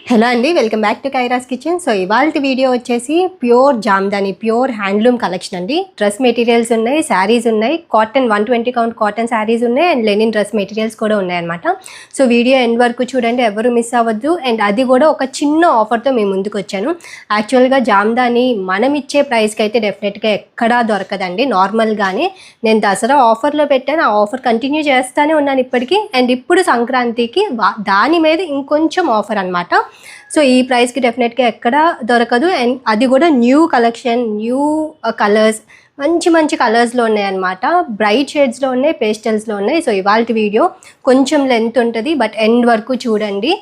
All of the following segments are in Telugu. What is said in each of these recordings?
హలో అండి, welcome back to కైరాస్ kitchen. So ఇవాళ వీడియో వచ్చేసి pure Jamdani pure handloom collection అండి. డ్రెస్ మెటీరియల్స్ ఉన్నాయి, శారీస్ ఉన్నాయి, కాటన్ 120 కౌంట్ కాటన్ శారీస్ ఉన్నాయి అండ్ లెనిన్ డ్రెస్ మెటీరియల్స్ కూడా ఉన్నాయన్నమాట. సో వీడియో ఎండ్ వరకు చూడండి, ఎవరు మిస్ అవ్వద్దు. అండ్ అది కూడా ఒక చిన్న ఆఫర్తో మేము ముందుకు వచ్చాను. యాక్చువల్గా జామ్దాని మనం ఇచ్చే ప్రైస్కి అయితే డెఫినెట్గా ఎక్కడా దొరకదండి. నార్మల్గానే నేను దసరా ఆఫర్లో పెట్టాను, ఆ ఆఫర్ కంటిన్యూ చేస్తూనే ఉన్నాను ఇప్పటికీ. అండ్ ఇప్పుడు సంక్రాంతికి దాని మీద ఇంకొంచెం ఆఫర్ అనమాట. సో ఈ ప్రైస్కి డెఫినెట్గా ఎక్కడ దొరకదు. అండ్ అది కూడా న్యూ కలెక్షన్, న్యూ కలర్స్, మంచి మంచి కలర్స్లో ఉన్నాయన్నమాట. బ్రైట్ షేడ్స్లో ఉన్నాయి, పేస్టల్స్లో ఉన్నాయి. సో ఇవాళ వీడియో కొంచెం లెంత్ ఉంటుంది, బట్ ఎండ్ వరకు చూడండి.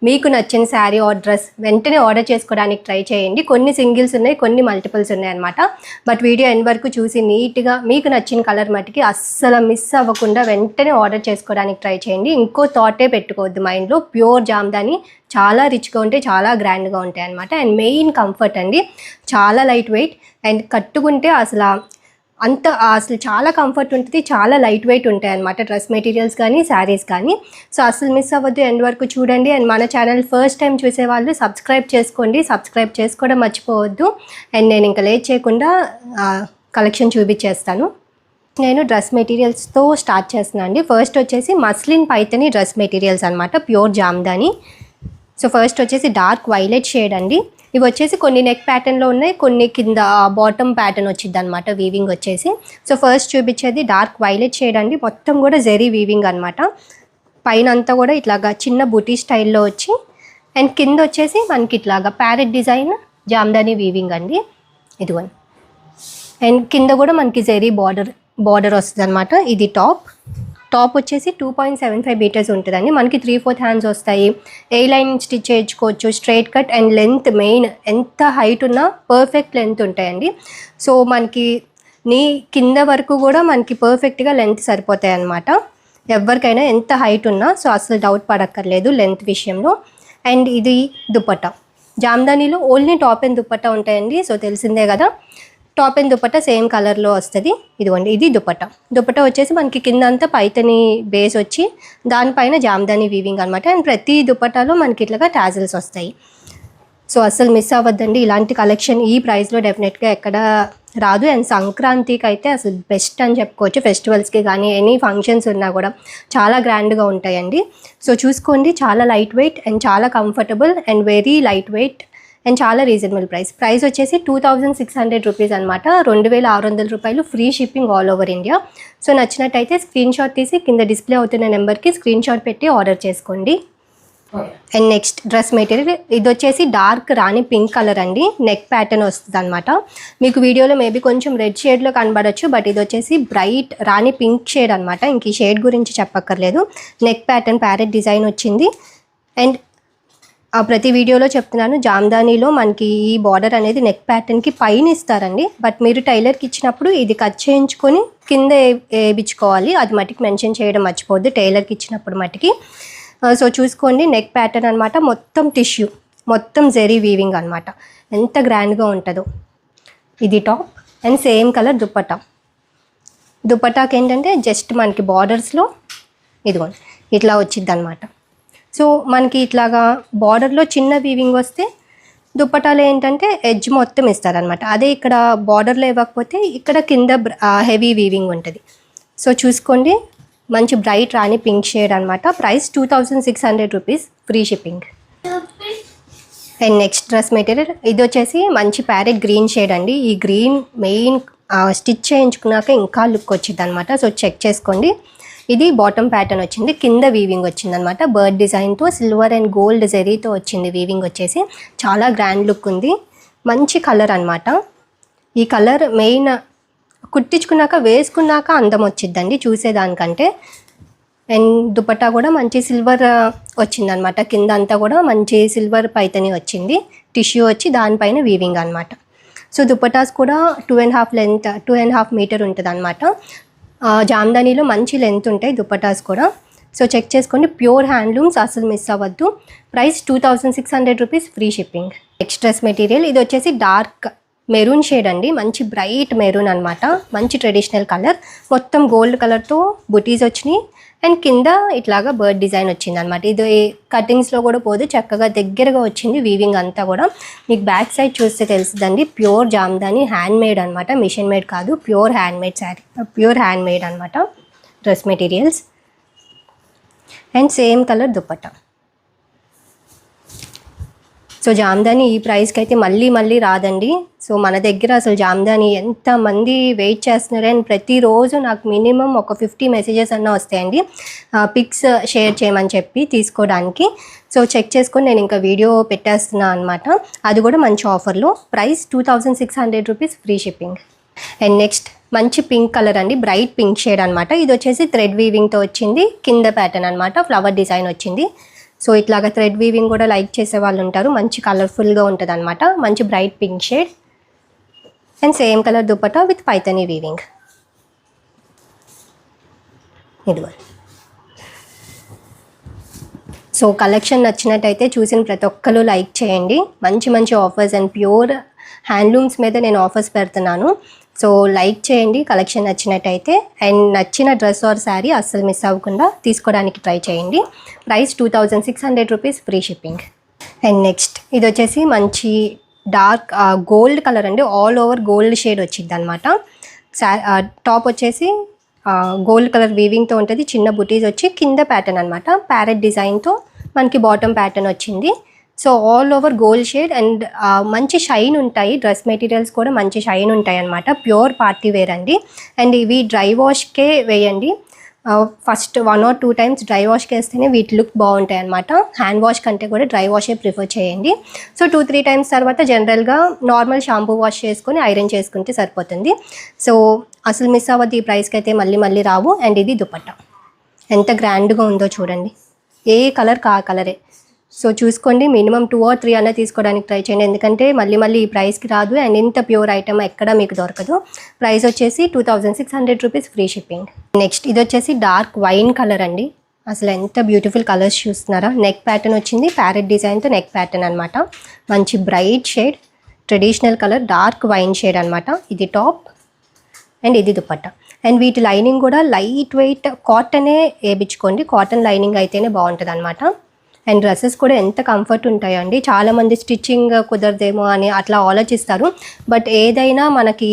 మీకు నచ్చిన శారీ ఆర్ డ్రెస్ వెంటనే ఆర్డర్ చేసుకోవడానికి ట్రై చేయండి. కొన్ని సింగిల్స్ ఉన్నాయి, కొన్ని మల్టిపుల్స్ ఉన్నాయి అనమాట. బట్ వీడియో ఎండ్ వరకు చూసి నీట్గా మీకు నచ్చిన కలర్ మట్టికి అస్సలు మిస్ అవ్వకుండా వెంటనే ఆర్డర్ చేసుకోవడానికి ట్రై చేయండి. ఇంకో థాటే పెట్టుకోవద్దు మైండ్లో. ప్యూర్ జామ్దాని చాలా రిచ్గా ఉంటాయి, చాలా గ్రాండ్గా ఉంటాయి అనమాట. అండ్ మెయిన్ కంఫర్ట్ అండి, చాలా లైట్ వెయిట్. అండ్ కట్టుకుంటే అసలు చాలా కంఫర్ట్ ఉంటుంది, చాలా లైట్ వెయిట్ ఉంటాయి అనమాట డ్రెస్ మెటీరియల్స్ కానీ శారీస్ కానీ. సో అసలు మిస్ అవ్వద్దు, ఎండ్ వరకు చూడండి. అండ్ మన ఛానల్ ఫస్ట్ టైం చూసేవాళ్ళు సబ్స్క్రైబ్ చేసుకోండి, సబ్స్క్రైబ్ చేసుకోవడం మర్చిపోవద్దు. అండ్ నేను ఇంకా లేట్ చేయకుండా కలెక్షన్ చూపించేస్తాను. నేను డ్రెస్ మెటీరియల్స్తో స్టార్ట్ చేస్తున్నాను అండి. ఫస్ట్ వచ్చేసి మస్లిన్ పైతని డ్రెస్ మెటీరియల్స్ అనమాట, ప్యూర్ జామ్దాని. సో ఫస్ట్ వచ్చేసి డార్క్ వైలెట్ షేడ్ అండి. ఇవి వచ్చేసి కొన్ని నెక్ ప్యాటర్న్లో ఉన్నాయి, కొన్ని కింద బాటమ్ ప్యాటర్న్ వచ్చింది అనమాట వీవింగ్ వచ్చేసి. సో ఫస్ట్ చూపించేది డార్క్ వైలెట్ షేడ్ అండి. మొత్తం కూడా జెరీ వీవింగ్ అనమాట. పైన అంతా కూడా ఇట్లాగా చిన్న బూటీ స్టైల్లో వచ్చి, అండ్ కింద వచ్చేసి మనకి ఇట్లాగా ప్యారెట్ డిజైన్ జామ్దాని వీవింగ్ అండి. ఇదిగోండి. అండ్ కింద కూడా మనకి జెరీ బార్డర్ వస్తుంది అనమాట. ఇది టాప్ వచ్చేసి 2.75 మీటర్స్ ఉంటుందండి. మనకి 3/4 హ్యాండ్స్ వస్తాయి. ఏ లైన్ స్టిచ్ చేయించుకోవచ్చు, straight cut. And length main, ఎంత హైట్ ఉన్నా పర్ఫెక్ట్ లెంత్ ఉంటాయండి. సో మనకి కింద వరకు కూడా మనకి పర్ఫెక్ట్గా లెంత్ సరిపోతాయి అన్నమాట, ఎవరికైనా ఎంత హైట్ ఉన్నా. సో అసలు డౌట్ పడక్కర్లేదు లెంత్ విషయంలో. అండ్ ఇది దుపట్టా. జామ్దానీలో ఓన్లీ టాప్ అండ్ దుపట్టా ఉంటాయండి. సో తెలిసిందే కదా, టాప్ అండ్ దుపట్టా సేమ్ కలర్లో వస్తుంది. ఇదిగోండి, ఇది దుపట్టా వచ్చేసి మనకి కింద అంతా పైతని బేస్ వచ్చి దానిపైన జామ్దాని వీవింగ్ అనమాట. అండ్ ప్రతి దుపట్టాలో మనకి ఇట్లాగా టాజిల్స్ వస్తాయి. సో అస్సలు మిస్ అవ్వద్దండి, ఇలాంటి కలెక్షన్ ఈ ప్రైస్లో డెఫినెట్గా ఎక్కడ రాదు. అండ్ సంక్రాంతికి అయితే అసలు బెస్ట్ అని చెప్పుకోవచ్చు. ఫెస్టివల్స్కి కానీ ఎనీ ఫంక్షన్స్ ఉన్నా కూడా చాలా గ్రాండ్గా ఉంటాయండి. సో చూసుకోండి, చాలా లైట్ వెయిట్ అండ్ చాలా comfortable and very light weight and చాలా రీజనబుల్ ప్రైస్ వచ్చేసి 2600 రూపీస్ అనమాట. 2600 రూపాయలు, free shipping all over India. So నచ్చినట్టయితే స్క్రీన్ షాట్ తీసి కింద డిస్ప్లే అవుతున్న నెంబర్కి స్క్రీన్ షాట్ పెట్టి ఆర్డర్ చేసుకోండి. అండ్ నెక్స్ట్ డ్రెస్ మెటీరియల్, ఇది వచ్చేసి డార్క్ రాణి పింక్ కలర్ అండి. నెక్ ప్యాటర్న్ వస్తుంది అనమాట. మీకు వీడియోలో మేబీ కొంచెం రెడ్ షేడ్లో కనబడచ్చు, బట్ ఇది వచ్చేసి బ్రైట్ రాణి పింక్ షేడ్ అనమాట. ఇంక ఈ షేడ్ గురించి చెప్పక్కర్లేదు. నెక్ ప్యాటర్న్ ప్యారెట్ డిజైన్ వచ్చింది. అండ్ ప్రతి వీడియోలో చెప్తున్నాను, జామ్దానీలో మనకి ఈ బార్డర్ అనేది నెక్ ప్యాటర్న్కి పైన ఇస్తారండి. బట్ మీరు టైలర్కి ఇచ్చినప్పుడు ఇది కట్ చేయించుకొని కింద వేయించుకోవాలి. అది మట్టికి మెన్షన్ చేయడం మర్చిపోద్దు టైలర్కి ఇచ్చినప్పుడు మట్టికి. సో చూసుకోండి, నెక్ ప్యాటర్న్ అనమాట. మొత్తం టిష్యూ, మొత్తం జెరీ వీవింగ్ అనమాట. ఎంత గ్రాండ్గా ఉంటుందో. ఇది టాప్ అండ్ సేమ్ కలర్ దుపట్టాకి ఏంటంటే జస్ట్ మనకి బార్డర్స్లో ఇదిగోండి ఇట్లా వచ్చింది అనమాట. సో మనకి ఇట్లాగా బార్డర్లో చిన్న వీవింగ్ వస్తే దుపట్టాలో ఏంటంటే ఎడ్జ్ మొత్తం ఇస్తారనమాట. అదే ఇక్కడ బార్డర్లో ఇవ్వకపోతే ఇక్కడ కింద హెవీ వీవింగ్ ఉంటుంది. సో చూసుకోండి, మంచి బ్రైట్ రాణి పింక్ షేడ్ అనమాట. Price 2600 rupees, free shipping. And next dress material, ఇది వచ్చేసి మంచి ప్యారెట్ గ్రీన్ షేడ్ అండి. ఈ గ్రీన్ మెయిన్ స్టిచ్ చేయించుకున్నాక ఇంకా లుక్ వచ్చింది అనమాట. సో చెక్ చేసుకోండి. ఇది బాటమ్ ప్యాటర్న్ వచ్చింది, కింద వీవింగ్ వచ్చింది అనమాట. బర్డ్ డిజైన్తో సిల్వర్ అండ్ గోల్డ్ జెరీతో వచ్చింది వీవింగ్ వచ్చేసి. చాలా గ్రాండ్ లుక్ ఉంది, మంచి కలర్ అనమాట. ఈ కలర్ మెయిన్ కుట్టించుకున్నాక వేసుకున్నాక అందం వచ్చిద్దండి చూసేదానికంటే. అండ్ దుపట్టా కూడా మంచి సిల్వర్ వచ్చిందనమాట. కింద అంతా కూడా మంచి సిల్వర్ పైతని వచ్చింది. టిష్యూ వచ్చి దానిపైన వీవింగ్ అనమాట. సో దుపట్టాస్ కూడా 2.5 మీటర్ ఉంటుంది అనమాట. జామ్దానీలో మంచి లెంత్ ఉంటాయి దుపట్టాస్ కూడా. సో చెక్ చేసుకోండి, ప్యూర్ హ్యాండ్లూమ్స్, అసలు మిస్ అవ్వద్దు. Price 2600 rupees, free shipping. Next dress material, ఇది వచ్చేసి డార్క్ మెరూన్ షేడ్ అండి, మంచి బ్రైట్ మెరూన్ అనమాట, మంచి ట్రెడిషనల్ కలర్, మొత్తం గోల్డ్ కలర్తో బుటీస్ వచ్చినాయి అండ్ కింద ఇట్లాగా బర్డ్ డిజైన్ వచ్చింది అనమాట. ఇది కటింగ్స్లో కూడా పోదు, చక్కగా దగ్గరగా వచ్చింది వీవింగ్ అంతా కూడా. మీకు బ్యాక్ సైడ్ చూస్తే తెలుస్తుందండి, ప్యూర్ జామ్దాని హ్యాండ్ మేడ్ అనమాట, మిషన్ మేడ్ కాదు, pure handmade sari, pure handmade అనమాట dress materials. And same colour dupatta. So Jamdani ఈ ప్రైస్కి అయితే మళ్ళీ రాదండి. సో మన దగ్గర అసలు జామ్దాని ఎంతమంది వెయిట్ చేస్తున్నారు అండ్ ప్రతిరోజు నాకు మినిమం ఒక 50 మెసేజెస్ అన్నా వస్తాయండి పిక్స్ షేర్ చేయమని చెప్పి తీసుకోవడానికి. సో చెక్ చేసుకొని నేను ఇంకా వీడియో పెట్టేస్తున్నాను అనమాట. అది కూడా మంచి ఆఫర్లో. Price 2600 rupees, free shipping. And next మంచి పింక్ కలర్ అండి, బ్రైట్ పింక్ షేడ్ అనమాట. ఇది వచ్చేసి థ్రెడ్ వీవింగ్తో వచ్చింది, కింద ప్యాటర్న్ అనమాట, ఫ్లవర్ డిజైన్ వచ్చింది. సో ఇట్లాగా థ్రెడ్ వీవింగ్ కూడా లైక్ చేసే వాళ్ళు ఉంటారు, మంచి కలర్ఫుల్గా ఉంటుంది అనమాట, మంచి bright pink shade. And same colour dupatta with Paithani weaving. ఇదిగో. సో కలెక్షన్ నచ్చినట్టయితే చూసిన ప్రతి ఒక్కరు లైక్ చేయండి. మంచి ఆఫర్స్ అండ్ ప్యూర్ హ్యాండ్లూమ్స్ మీద నేను ఆఫర్స్ పెడుతున్నాను. సో లైక్ చేయండి కలెక్షన్ నచ్చినట్టయితే. అండ్ నచ్చిన డ్రెస్ ఆర్ శారీ అస్సలు మిస్ అవ్వకుండా తీసుకోవడానికి ట్రై చేయండి. Price 2600 rupees, free shipping. And next ఇది వచ్చేసి మంచి డార్క్ గోల్డ్ కలర్ అండి, ఆల్ ఓవర్ గోల్డ్ షేడ్ వచ్చింది అనమాట. టాప్ వచ్చేసి గోల్డ్ కలర్ వీవింగ్తో ఉంటుంది, చిన్న బుటీస్ వచ్చి కింద ప్యాటర్న్ అనమాట, ప్యారెట్ డిజైన్తో మనకి బాటమ్ ప్యాటర్న్ వచ్చింది. So all over gold shade and మంచి షైన్ ఉంటాయి, డ్రెస్ మెటీరియల్స్ కూడా మంచి షైన్ ఉంటాయి అనమాట, ప్యూర్ పార్టీ వేర్ అండి. అండ్ ఇవి డ్రై వాష్కే వేయండి, ఫస్ట్ 1 or 2 టైమ్స్ డ్రై వాష్కి వేస్తేనే వీటి లుక్ బాగుంటాయి అనమాట. హ్యాండ్ వాష్ కంటే కూడా డ్రై వాషే ప్రిఫర్ చేయండి. సో 2-3 టైమ్స్ తర్వాత జనరల్గా నార్మల్ షాంపూ వాష్ చేసుకొని ఐరన్ చేసుకుంటే సరిపోతుంది. సో అసలు మిస్ అవ్వద్దు, ఈ ప్రైస్కి అయితే మళ్ళీ రావు. అండ్ ఇది దుపట్టా ఎంత గ్రాండ్గా ఉందో చూడండి, ఏ కలర్ కా కలరే. సో చూసుకోండి, మినిమం 2 or 3 అన్న తీసుకోవడానికి ట్రై చేయండి, ఎందుకంటే మళ్ళీ ఈ ప్రైస్కి రాదు అండ్ ఇంత ప్యూర్ ఐటమ్ ఎక్కడ మీకు దొరకదు. ప్రైస్ వచ్చేసి 2600 రూపీస్, ఫ్రీ షిప్పింగ్. నెక్స్ట్ ఇది వచ్చేసి డార్క్ వైన్ కలర్ అండి, అసలు ఎంత బ్యూటిఫుల్ కలర్స్ చూస్తున్నారా. నెక్ ప్యాటర్న్ వచ్చింది, ప్యారెట్ డిజైన్తో నెక్ ప్యాటర్న్ అనమాట, మంచి bright shade, traditional colour, dark wine shade అనమాట. ఇది టాప్ అండ్ ఇది దుపట్టా. అండ్ వీటి లైనింగ్ కూడా లైట్ వెయిట్ కాటనే వేయించుకోండి, కాటన్ లైనింగ్ అయితేనే బాగుంటుంది అనమాట. అండ్ డ్రెస్సెస్ కూడా ఎంత కంఫర్ట్ ఉంటాయండి. చాలామంది స్టిచ్చింగ్ కుదరదేమో అని అట్లా ఆలోచిస్తారు, బట్ ఏదైనా మనకి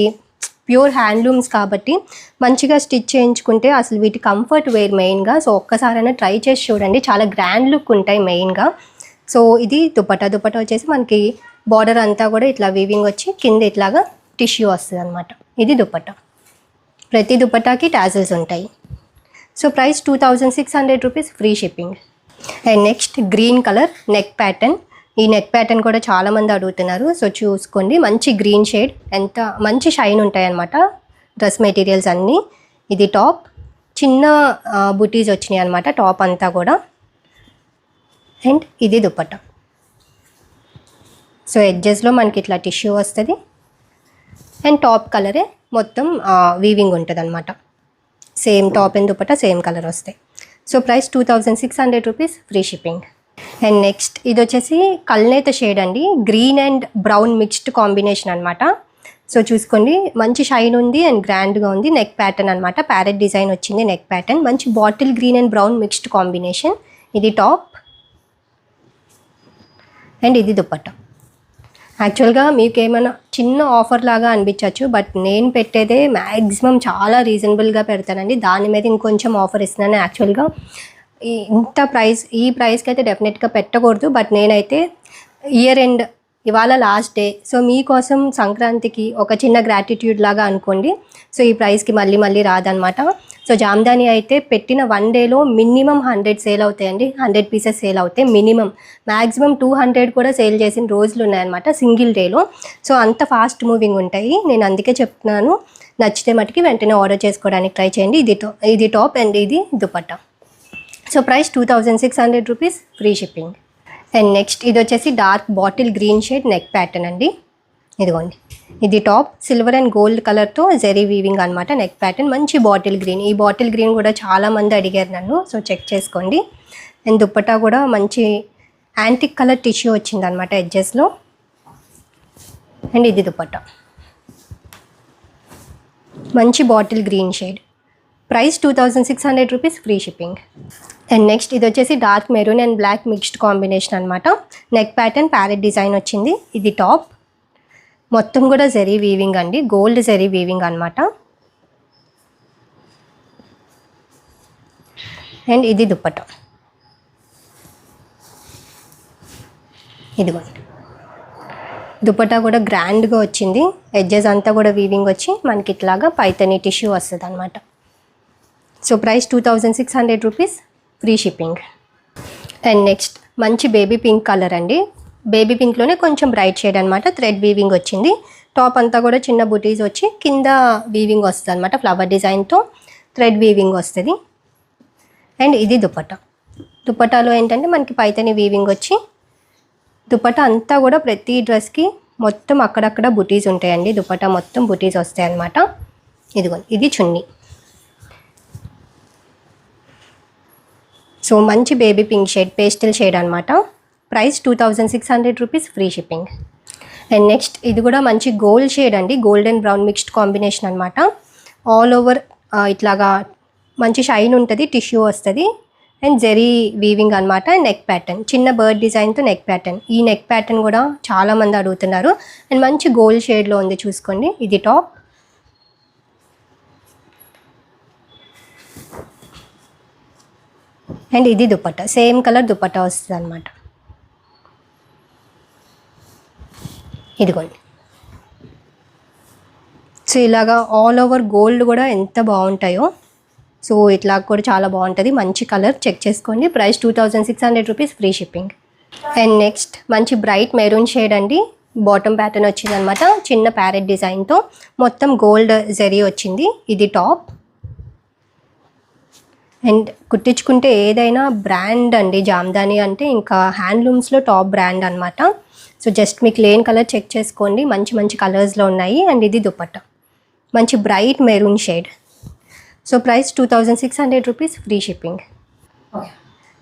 ప్యూర్ హ్యాండ్లూమ్స్ కాబట్టి మంచిగా స్టిచ్ చేయించుకుంటే అసలు వీటి కంఫర్ట్ వేర్ మెయిన్గా. సో ఒక్కసారైనా ట్రై చేసి చూడండి, చాలా గ్రాండ్ లుక్ ఉంటాయి మెయిన్గా. సో ఇది దుపట్టా వచ్చేసి మనకి బార్డర్ అంతా కూడా ఇట్లా వీవింగ్ వచ్చి కింద ఇట్లాగా టిష్యూ వస్తుంది అనమాట. ఇది దుపట్టా, ప్రతి దుపట్టాకి టాజిల్స్ ఉంటాయి. So price 2600 rupees, free shipping. And next green colour neck pattern, ఈ నెక్ ప్యాటర్న్ కూడా చాలామంది అడుగుతున్నారు. సో చూసుకోండి, మంచి గ్రీన్ షేడ్, ఎంత మంచి షైన్ ఉంటాయి అన్నమాట డ్రెస్ మెటీరియల్స్ అన్నీ. ఇది టాప్, చిన్న బుటీస్ వచ్చినాయి అనమాట టాప్ అంతా కూడా. అండ్ ఇది దుపట్టా. సో ఎడ్జెస్లో మనకి ఇట్లా టిష్యూ వస్తుంది అండ్ టాప్ కలరే మొత్తం వీవింగ్ ఉంటుంది అనమాట. Same top and dupatta same colour వస్తాయి. So price 2600 rupees, free shipping. And next ఇది వచ్చేసి కల్నేత షేడ్ అండి, green and brown mixed combination అనమాట. సో చూసుకోండి, మంచి షైన్ ఉంది అండ్ గ్రాండ్గా ఉంది. నెక్ ప్యాటర్న్ అనమాట, ప్యారెట్ డిజైన్ వచ్చింది నెక్ ప్యాటర్న్, మంచి bottle green and brown mixed combination. ఇది టాప్ అండ్ ఇది దుపట్టా. యాక్చువల్గా మీకు ఏమైనా చిన్న ఆఫర్ లాగా అనిపించవచ్చు, బట్ నేను పెట్టేదే మ్యాక్సిమం చాలా రీజనబుల్గా పెడతానండి, దాని మీద ఇంకొంచెం ఆఫర్ ఇస్తున్నాను. యాక్చువల్గా ఈ ప్రైస్కి అయితే డెఫినెట్గా పెట్టకూడదు, బట్ నేనైతే ఇయర్ ఎండ్ ఇవాళ లాస్ట్ డే, సో మీకోసం సంక్రాంతికి ఒక చిన్న గ్రాటిట్యూడ్ లాగా అనుకోండి. సో ఈ ప్రైస్కి మళ్ళీ రాదనమాట. సో జామ్దాని అయితే పెట్టిన 1 డేలో మినిమం 100 సేల్ అవుతాయండి, 100 పీసెస్ సేల్ అవుతాయి మినిమం. మ్యాక్సిమం 200 కూడా సేల్ చేసిన రోజులు ఉన్నాయన్నమాట సింగిల్ డేలో. సో అంత ఫాస్ట్ మూవింగ్ ఉంటాయి, నేను అందుకే చెప్తున్నాను. నచ్చితే మటుకి వెంటనే ఆర్డర్ చేసుకోవడానికి ట్రై చేయండి. ఇది టాప్ అండ్ ఇది dupatta. So price 2600 rupees, free shipping. And next ఇది వచ్చేసి dark bottle green shade neck pattern అండి. ఇదిగోండి, ఇది టాప్, సిల్వర్ అండ్ గోల్డ్ కలర్తో జెరీ వీవింగ్ అనమాట నెక్ ప్యాటర్న్, మంచి బాటిల్ గ్రీన్. ఈ బాటిల్ గ్రీన్ కూడా చాలామంది అడిగారు నన్ను, సో చెక్ చేసుకోండి. అండ్ దుపట్టా కూడా మంచి యాంటిక్ కలర్ టిష్యూ వచ్చింది అనమాట ఎడ్జెస్లో. అండ్ ఇది దుపట్టా. మంచి bottle green shade. Price 2600 rupees, free shipping. And next ఇది వచ్చేసి dark maroon and black mixed combination అనమాట. నెక్ ప్యాటర్న్ ప్యారెట్ డిజైన్ వచ్చింది. ఇది టాప్, మొత్తం కూడా జరీ వీవింగ్ అండి, గోల్డ్ జరీ వీవింగ్ అనమాట. అండ్ ఇది దుప్పట. ఇదిగోండి, దుపట్టా కూడా గ్రాండ్గా వచ్చింది. ఎడ్జెస్ అంతా కూడా వీవింగ్ వచ్చి మనకి ఇట్లాగా పైతని టిష్యూ వస్తుంది అనమాట. So price 2600 rupees, free shipping. And next మంచి బేబీ పింక్ కలర్ అండి. బేబీ పింక్లోనే కొంచెం బ్రైట్ షేడ్ అనమాట. థ్రెడ్ వీవింగ్ వచ్చింది. టాప్ అంతా కూడా చిన్న బుటీస్ వచ్చి కింద వీవింగ్ వస్తుంది అనమాట. ఫ్లవర్ డిజైన్తో థ్రెడ్ వీవింగ్ వస్తుంది. అండ్ ఇది దుపట్టా. దుపట్టాలో ఏంటంటే మనకి పైతని వీవింగ్ వచ్చి దుపట్టా అంతా కూడా ప్రతి డ్రెస్కి మొత్తం అక్కడక్కడ బుటీస్ ఉంటాయండి. దుపట్టా మొత్తం బుటీస్ వస్తాయి అన్నమాట. ఇదిగోండి, ఇది చున్నీ. సో మంచి baby pink shade, pastel shade అనమాట. Price 2600 rupees, free shipping. And next ఇది కూడా మంచి గోల్డ్ షేడ్ అండి. Gold and brown mixed combination అనమాట. ఆల్ ఓవర్ ఇట్లాగా మంచి షైన్ ఉంటుంది, టిష్యూ వస్తుంది. అండ్ జెరీ వీవింగ్ అనమాట. నెక్ ప్యాటర్న్ చిన్న బర్డ్ డిజైన్తో నెక్ ప్యాటర్న్. ఈ నెక్ ప్యాటర్న్ కూడా చాలామంది అడుగుతున్నారు. అండ్ మంచి గోల్డ్ షేడ్లో ఉంది, చూసుకోండి. ఇది టాప్. అండ్ ఇది దుపట్టా, సేమ్ కలర్ దుపట్టా వస్తుంది అనమాట. ఇదిగోండి. సో ఇలాగా ఆల్ ఓవర్ గోల్డ్ కూడా ఎంత బాగుంటాయో. సో ఇట్లా కూడా చాలా బాగుంటుంది. మంచి కలర్, చెక్ చేసుకోండి. Price 2600 rupees, free shipping. And next మంచి బ్రైట్ మెరూన్ షేడ్ అండి. బాటమ్ ప్యాటర్న్ వచ్చింది అనమాట. చిన్న ప్యారెట్ డిజైన్తో మొత్తం గోల్డ్ జరీ వచ్చింది. ఇది టాప్. అండ్ కుట్టించుకుంటే ఏదైనా బ్రాండ్ అండి. జామ్దాని అంటే ఇంకా హ్యాండ్లూమ్స్లో టాప్ బ్రాండ్ అనమాట. సో జస్ట్ మీకు లేన్ కలర్ చెక్ చేసుకోండి. మంచి మంచి కలర్స్లో ఉన్నాయి. అండ్ ఇది దుపట్టా, మంచి bright maroon shade. So price 2600 rupees, free shipping.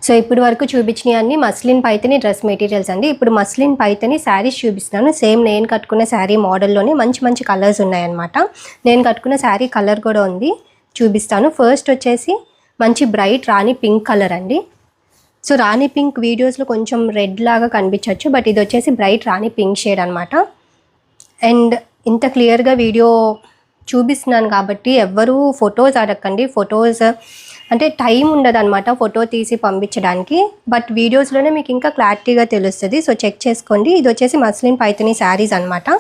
So ఇప్పుడు వరకు చూపించినవి అన్ని మస్లిన్ పైతని డ్రెస్ మెటీరియల్స్ అండి. ఇప్పుడు మస్లిన్ పైతని శారీస్ చూపిస్తున్నాను. సేమ్ నేను కట్టుకున్న శారీ మోడల్లోనే మంచి మంచి కలర్స్ ఉన్నాయన్నమాట. నేను కట్టుకున్న శారీ కలర్ కూడా ఉంది, చూపిస్తాను. ఫస్ట్ వచ్చేసి మంచి బ్రైట్ రాణి పింక్ కలర్ అండి. సో రాణి పింక్ వీడియోస్లో కొంచెం రెడ్ లాగా కనిపించవచ్చు, బట్ ఇది వచ్చేసి బ్రైట్ రాణి పింక్ షేడ్ అనమాట. అండ్ ఇంత క్లియర్గా వీడియో చూపిస్తున్నాను కాబట్టి ఎవ్వరూ ఫొటోస్ అడగండి. ఫొటోస్ అంటే టైం ఉండదు అనమాట ఫోటో తీసి పంపించడానికి, బట్ వీడియోస్లోనే మీకు ఇంకా క్లారిటీగా తెలుస్తుంది. సో చెక్ చేసుకోండి. ఇది వచ్చేసి మస్లిన్ పైతని శారీస్ అనమాట.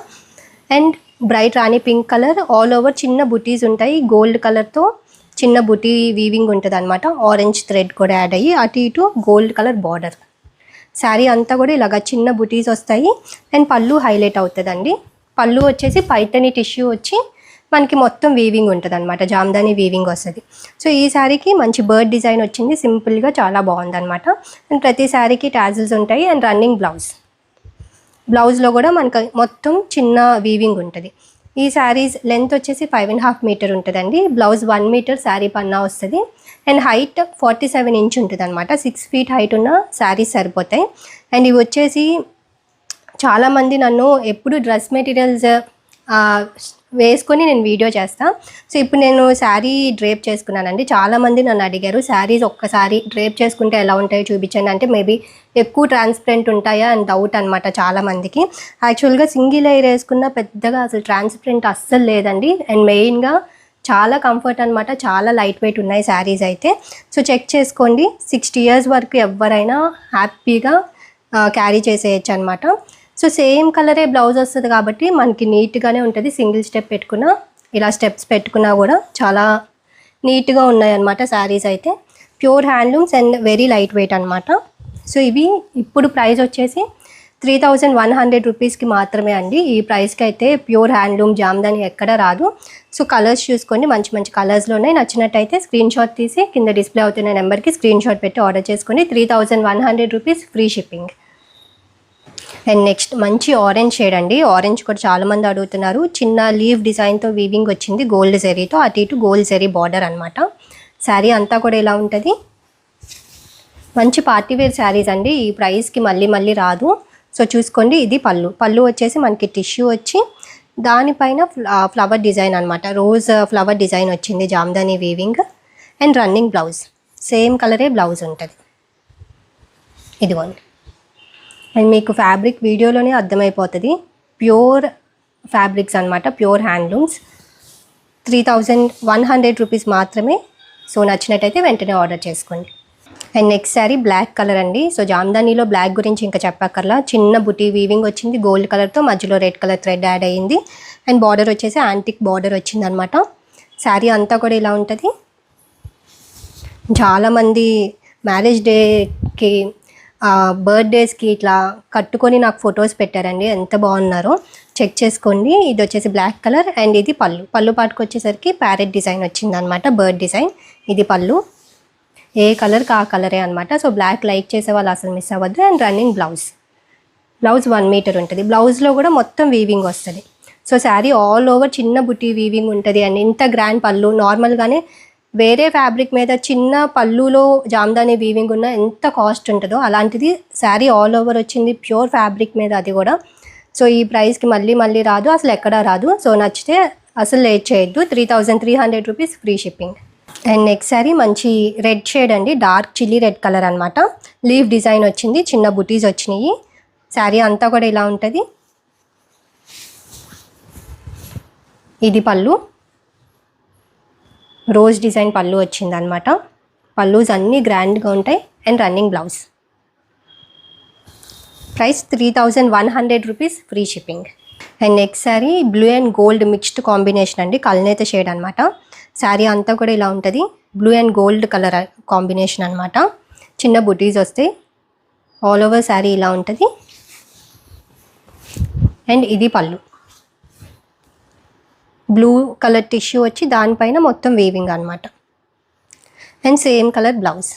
And bright Rani pink colour, all over చిన్న బుటీస్ ఉంటాయి. గోల్డ్ కలర్తో చిన్న బుటీ వీవింగ్ ఉంటుంది అనమాట. ఆరెంజ్ థ్రెడ్ కూడా యాడ్ అయ్యి అటు ఇటు గోల్డ్ కలర్ బార్డర్. శారీ అంతా కూడా ఇలాగ చిన్న బుటీస్ వస్తాయి. అండ్ పళ్ళు హైలైట్ అవుతుందండి. పళ్ళు వచ్చేసి పైతని టిష్యూ వచ్చి మనకి మొత్తం వీవింగ్ ఉంటుంది అనమాట. జామ్దాని వీవింగ్ వస్తుంది. సో ఈ శారీకి మంచి బర్డ్ డిజైన్ వచ్చింది. సింపుల్గా చాలా బాగుంది అనమాట. అండ్ ప్రతి శారీకి టాజిల్స్ ఉంటాయి. అండ్ రన్నింగ్ బ్లౌజ్లో కూడా మనకు మొత్తం చిన్న వీవింగ్ ఉంటుంది. ఈ శారీస్ లెంత్ వచ్చేసి 5.5 మీటర్ ఉంటుందండి. బ్లౌజ్ 1 మీటర్ శారీ పన్నా వస్తుంది. అండ్ హైట్ 47 ఇంచ్ ఉంటుంది అనమాట. 6 ఫీట్ హైట్ ఉన్న శారీస్ సరిపోతాయి. అండ్ ఇవి వచ్చేసి చాలామంది నన్ను ఎప్పుడు డ్రెస్ మెటీరియల్స్ వేసుకొని నేను వీడియో చేస్తాను. సో ఇప్పుడు నేను శారీ డ్రేప్ చేసుకున్నానండి. చాలామంది నన్ను అడిగారు శారీస్ ఒక్కసారి డ్రేప్ చేసుకుంటే ఎలా ఉంటాయో చూపించండి అంటే, మేబీ ఎక్కువ ట్రాన్స్పరెంట్ ఉంటాయా అని డౌట్ అనమాట చాలామందికి. యాక్చువల్గా సింగిల్ ఎయిర్ వేసుకున్న పెద్దగా అసలు ట్రాన్స్పరెంట్ అస్సలు లేదండి. అండ్ మెయిన్గా చాలా కంఫర్ట్ అనమాట. చాలా లైట్ వెయిట్ ఉన్నాయి శారీస్ అయితే. సో చెక్ చేసుకోండి. 60 ఇయర్స్ వరకు ఎవరైనా హ్యాపీగా క్యారీ చేసేయచ్చు అనమాట. సో సేమ్ కలరే బ్లౌజ్ వస్తుంది కాబట్టి మనకి నీట్గానే ఉంటుంది. సింగిల్ స్టెప్ పెట్టుకున్నా, ఇలా స్టెప్స్ పెట్టుకున్నా కూడా చాలా నీట్గా ఉన్నాయన్నమాట శారీస్ అయితే. Pure handlooms and very light weight అనమాట. సో ఇవి ఇప్పుడు ప్రైస్ వచ్చేసి 3100 రూపీస్కి మాత్రమే అండి. ఈ ప్రైస్కి అయితే ప్యూర్ హ్యాండ్లూమ్ జామ్దాని ఎక్కడ రాదు. సో కలర్స్ చూసుకోండి, మంచి మంచి కలర్స్లోనే. నచ్చినట్టయితే స్క్రీన్ షాట్ తీసి కింద డిస్ప్లే అవుతున్న నెంబర్కి స్క్రీన్ షాట్ పెట్టి ఆర్డర్ చేసుకోండి. 3100 rupees, free shipping. And next మంచి ఆరెంజ్ షేడ్ అండి. ఆరెంజ్ కూడా చాలామంది అడుగుతున్నారు. చిన్న లీవ్ డిజైన్తో వీవింగ్ వచ్చింది గోల్డ్ జరీతో, అటు ఇటు గోల్డ్ జరీ బార్డర్ అనమాట. శారీ అంతా కూడా ఇలా ఉంటుంది. మంచి పార్టీవేర్ శారీస్ అండి. ఈ ప్రైస్కి మళ్ళీ రాదు. సో చూసుకోండి. ఇది పళ్ళు వచ్చేసి మనకి టిష్యూ వచ్చి దానిపైన ఫ్లవర్ డిజైన్ అనమాట, రోజ్ ఫ్లవర్ డిజైన్ వచ్చింది Jamdani weaving. And running blouse, same కలరే బ్లౌజ్ ఉంటుంది. ఇదిగోండి. అండ్ మీకు ఫ్యాబ్రిక్ వీడియోలోనే అర్థమైపోతుంది, ప్యూర్ ఫ్యాబ్రిక్స్ అనమాట, ప్యూర్ హ్యాండ్లూమ్స్. 3100 రూపీస్ మాత్రమే. సో నచ్చినట్టయితే వెంటనే ఆర్డర్ చేసుకోండి. And next sari black colour అండి. సో జామ్దానీలో బ్లాక్ గురించి ఇంకా చెప్పక్కర్లా, చిన్న బుటీ వీవింగ్ వచ్చింది గోల్డ్ కలర్తో, మధ్యలో రెడ్ కలర్ థ్రెడ్ యాడ్ అయ్యింది. అండ్ బార్డర్ వచ్చేసి యాంటిక్ బార్డర్ వచ్చింది అనమాట. శారీ అంతా కూడా ఇలా ఉంటుంది. చాలామంది మ్యారేజ్ డేకి బర్త్డేస్కి ఇట్లా కట్టుకొని నాకు ఫొటోస్ పెట్టారండి, ఎంత బాగున్నారో చెక్ చేసుకోండి. ఇది వచ్చేసి బ్లాక్ కలర్ అండ్ ఇది పళ్ళు పాటుకు వచ్చేసరికి ప్యారెట్ డిజైన్ వచ్చింది అనమాట, బర్డ్ డిజైన్. ఇది పళ్ళు, ఏ కలర్కి ఆ కలరే అనమాట. సో బ్లాక్ లైక్ చేసే వాళ్ళు అసలు మిస్ అవ్వద్దు. అండ్ రన్నింగ్ బ్లౌజ్ 1 మీటర్ ఉంటుంది. బ్లౌజ్లో కూడా మొత్తం వీవింగ్ వస్తుంది. సో శారీ ఆల్ ఓవర్ చిన్న బుట్టి వీవింగ్ ఉంటుంది. అండ్ ఇంత గ్రాండ్ పళ్ళు, నార్మల్గానే వేరే ఫ్యాబ్రిక్ మీద చిన్న పళ్ళులో జామ్దాని వీవింగ్ ఉన్న ఎంత కాస్ట్ ఉంటుందో అలాంటిది శారీ ఆల్ ఓవర్ వచ్చింది ప్యూర్ ఫ్యాబ్రిక్ మీద, అది కూడా. సో ఈ ప్రైస్కి మళ్ళీ రాదు, అసలు ఎక్కడా రాదు. సో నచ్చితే అసలు లేట్ చేయొద్దు. 3300 rupees free shipping. And next sari మంచి రెడ్ షేడ్ అండి, డార్క్ చిల్లీ రెడ్ కలర్ అనమాట. లీఫ్ డిజైన్ వచ్చింది, చిన్న బుటీస్ వచ్చినాయి. శారీ అంతా కూడా ఇలా ఉంటుంది. ఇది పళ్ళు, రోజ్ డిజైన్ పళ్ళు వచ్చింది అనమాట. పళ్ళూస్ అన్నీ గ్రాండ్గా ఉంటాయి. And running blouse. Price 3100 rupees free shipping. And next sari blue and gold mixed combination అండి, కల్నేత షేడ్ అనమాట. శారీ అంతా కూడా ఇలా ఉంటుంది, blue and gold colour combination అనమాట. చిన్న బుటీస్ వస్తాయి, ఆల్ ఓవర్ శారీ ఇలా ఉంటుంది. అండ్ ఇది పళ్ళు, బ్లూ కలర్ టిష్యూ వచ్చి దానిపైన మొత్తం వీవింగ్ అనమాట. And same colour blouse.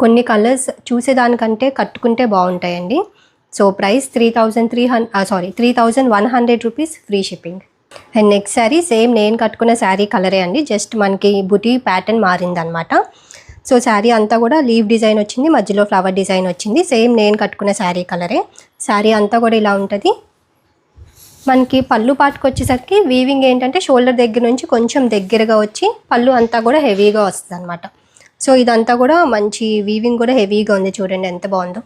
కొన్ని కలర్స్ చూసేదానికంటే కట్టుకుంటే బాగుంటాయండి. So price 3100 rupees free shipping. And next sari same నేను కట్టుకున్న శారీ కలరే అండి, జస్ట్ మనకి బుటీ ప్యాటర్న్ మారిందనమాట. సో శారీ అంతా కూడా లీవ్ డిజైన్ వచ్చింది, మధ్యలో ఫ్లవర్ డిజైన్ వచ్చింది. సేమ్ నేను కట్టుకున్న శారీ కలరే. శారీ అంతా కూడా ఇలా ఉంటుంది. మనకి పళ్ళు పాటుకు వచ్చేసరికి వీవింగ్ ఏంటంటే షోల్డర్ దగ్గర నుంచి కొంచెం దగ్గరగా వచ్చి పళ్ళు అంతా కూడా హెవీగా వస్తుంది అనమాట. సో ఇదంతా కూడా మంచి వీవింగ్ కూడా హెవీగా ఉంది, చూడండి ఎంత బాగుందో.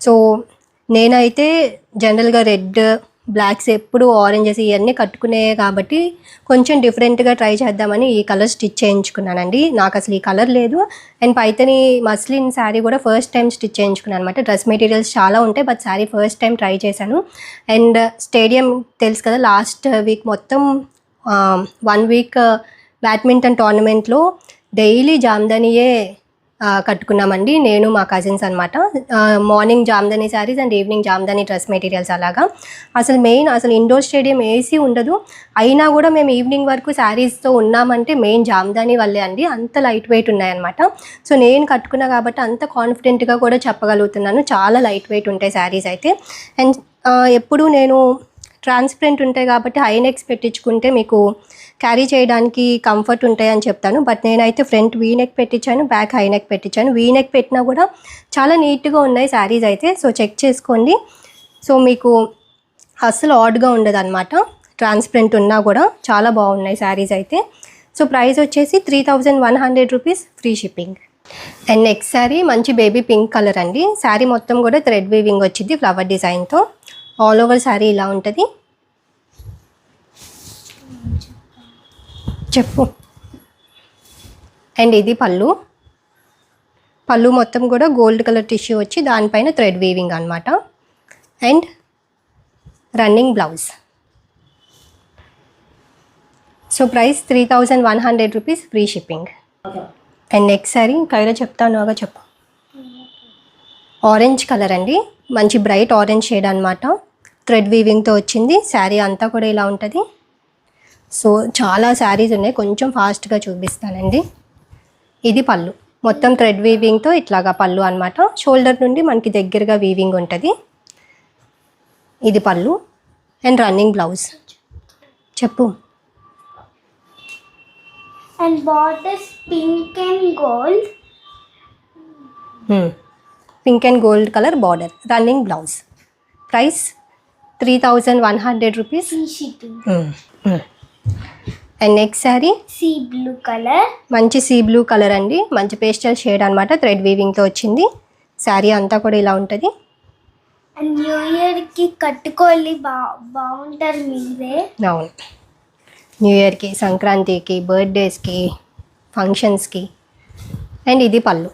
సో నేనైతే జనరల్గా రెడ్ బ్లాక్స్ ఎప్పుడు ఆరెంజెస్ ఇవన్నీ కట్టుకునే కాబట్టి కొంచెం డిఫరెంట్గా ట్రై చేద్దామని ఈ కలర్ స్టిచ్ చేయించుకున్నానండి. నాకు అసలు ఈ కలర్ లేదు. అండ్ పైతని మస్లిన్ శారీ కూడా ఫస్ట్ టైం స్టిచ్ చేయించుకున్నాను అనమాట. డ్రెస్ మెటీరియల్స్ చాలా ఉంటాయి, but sari first time try చేశాను. అండ్ స్టేడియం తెలుసు కదా, లాస్ట్ వీక్ మొత్తం 1 వీక్ బ్యాడ్మింటన్ టోర్నమెంట్లో డైలీ జామ్దానియే కట్టుకున్నామండి, నేను మా కజిన్స్ అనమాట. Morning Jamdani saris and evening Jamdani dress materials అలాగా. అసలు ఇండోర్ స్టేడియం ఏసీ ఉండదు, అయినా కూడా మేము ఈవినింగ్ వరకు శారీస్తో ఉన్నామంటే మెయిన్ జామ్దాని వల్లే అండి, అంత లైట్ వెయిట్ ఉన్నాయన్నమాట. సో నేను కట్టుకున్నా కాబట్టి అంత కాన్ఫిడెంట్గా కూడా చెప్పగలుగుతున్నాను, చాలా లైట్ వెయిట్ ఉంటాయి శారీస్ అయితే. అండ్ ఎప్పుడు నేను ట్రాన్స్పరెంట్ ఉంటాయి కాబట్టి హై నెక్స్ పెట్టించుకుంటే మీకు క్యారీ చేయడానికి కంఫర్ట్ ఉంటాయని చెప్తాను. బట్ నేనైతే ఫ్రంట్ వీ నెక్ పెట్టించాను, బ్యాక్ హై నెక్ పెట్టించాను. వీ నెక్ పెట్టినా కూడా చాలా నీట్గా ఉన్నాయి శారీస్ అయితే. సో చెక్ చేసుకోండి. సో మీకు అస్సలు ఆడ్గా ఉండదు అనమాట, ట్రాన్స్పరెంట్ ఉన్నా కూడా చాలా బాగున్నాయి శారీస్ అయితే. సో ప్రైస్ వచ్చేసి 3100 rupees free shipping. And next sari మంచి బేబీ పింక్ కలర్ అండి. శారీ మొత్తం కూడా థ్రెడ్ వీవింగ్ వచ్చింది ఫ్లవర్ డిజైన్తో. ఆల్ ఓవర్ శారీ ఇలా ఉంటుంది. చెప్పు. అండ్ ఇది పళ్ళు మొత్తం కూడా గోల్డ్ కలర్ టిష్యూ వచ్చి దానిపైన థ్రెడ్ వీవింగ్ అనమాట. And running blouse. So price 3100 rupees free shipping. And next sari కైరా చెప్తానుగా చెప్పు. ఆరెంజ్ కలర్ అండి, మంచి బ్రైట్ ఆరెంజ్ షేడ్ అనమాట. థ్రెడ్ వీవింగ్తో వచ్చింది. శారీ అంతా కూడా ఇలా ఉంటుంది. సో చాలా శారీస్ ఉన్నాయి, కొంచెం ఫాస్ట్గా చూపిస్తానండి. ఇది పళ్ళు, మొత్తం థ్రెడ్ వీవింగ్తో ఇట్లాగా పళ్ళు అనమాట. షోల్డర్ నుండి మనకి దగ్గరగా వీవింగ్ ఉంటుంది. ఇది పళ్ళు. And running blouse. చెప్పు. And borders pink and gold. Pink and gold colour border. Running blouse. Price 3,100 rupees. Free shipping. And next sari sea blue colour. మంచి సీ బ్లూ కలర్ అండి, మంచి పేస్టల్ షేడ్ అనమాట, థ్రెడ్ వీవింగ్తో వచ్చింది. శారీ అంతా కూడా ఇలా ఉంటుంది. అండ్ న్యూ ఇయర్కి కట్టుకోవాలి, బాగుంటారు మీరే. అవును, న్యూ ఇయర్కి, సంక్రాంతికి, బర్త్డేస్కి, ఫంక్షన్స్కి. అండ్ ఇది పళ్ళు,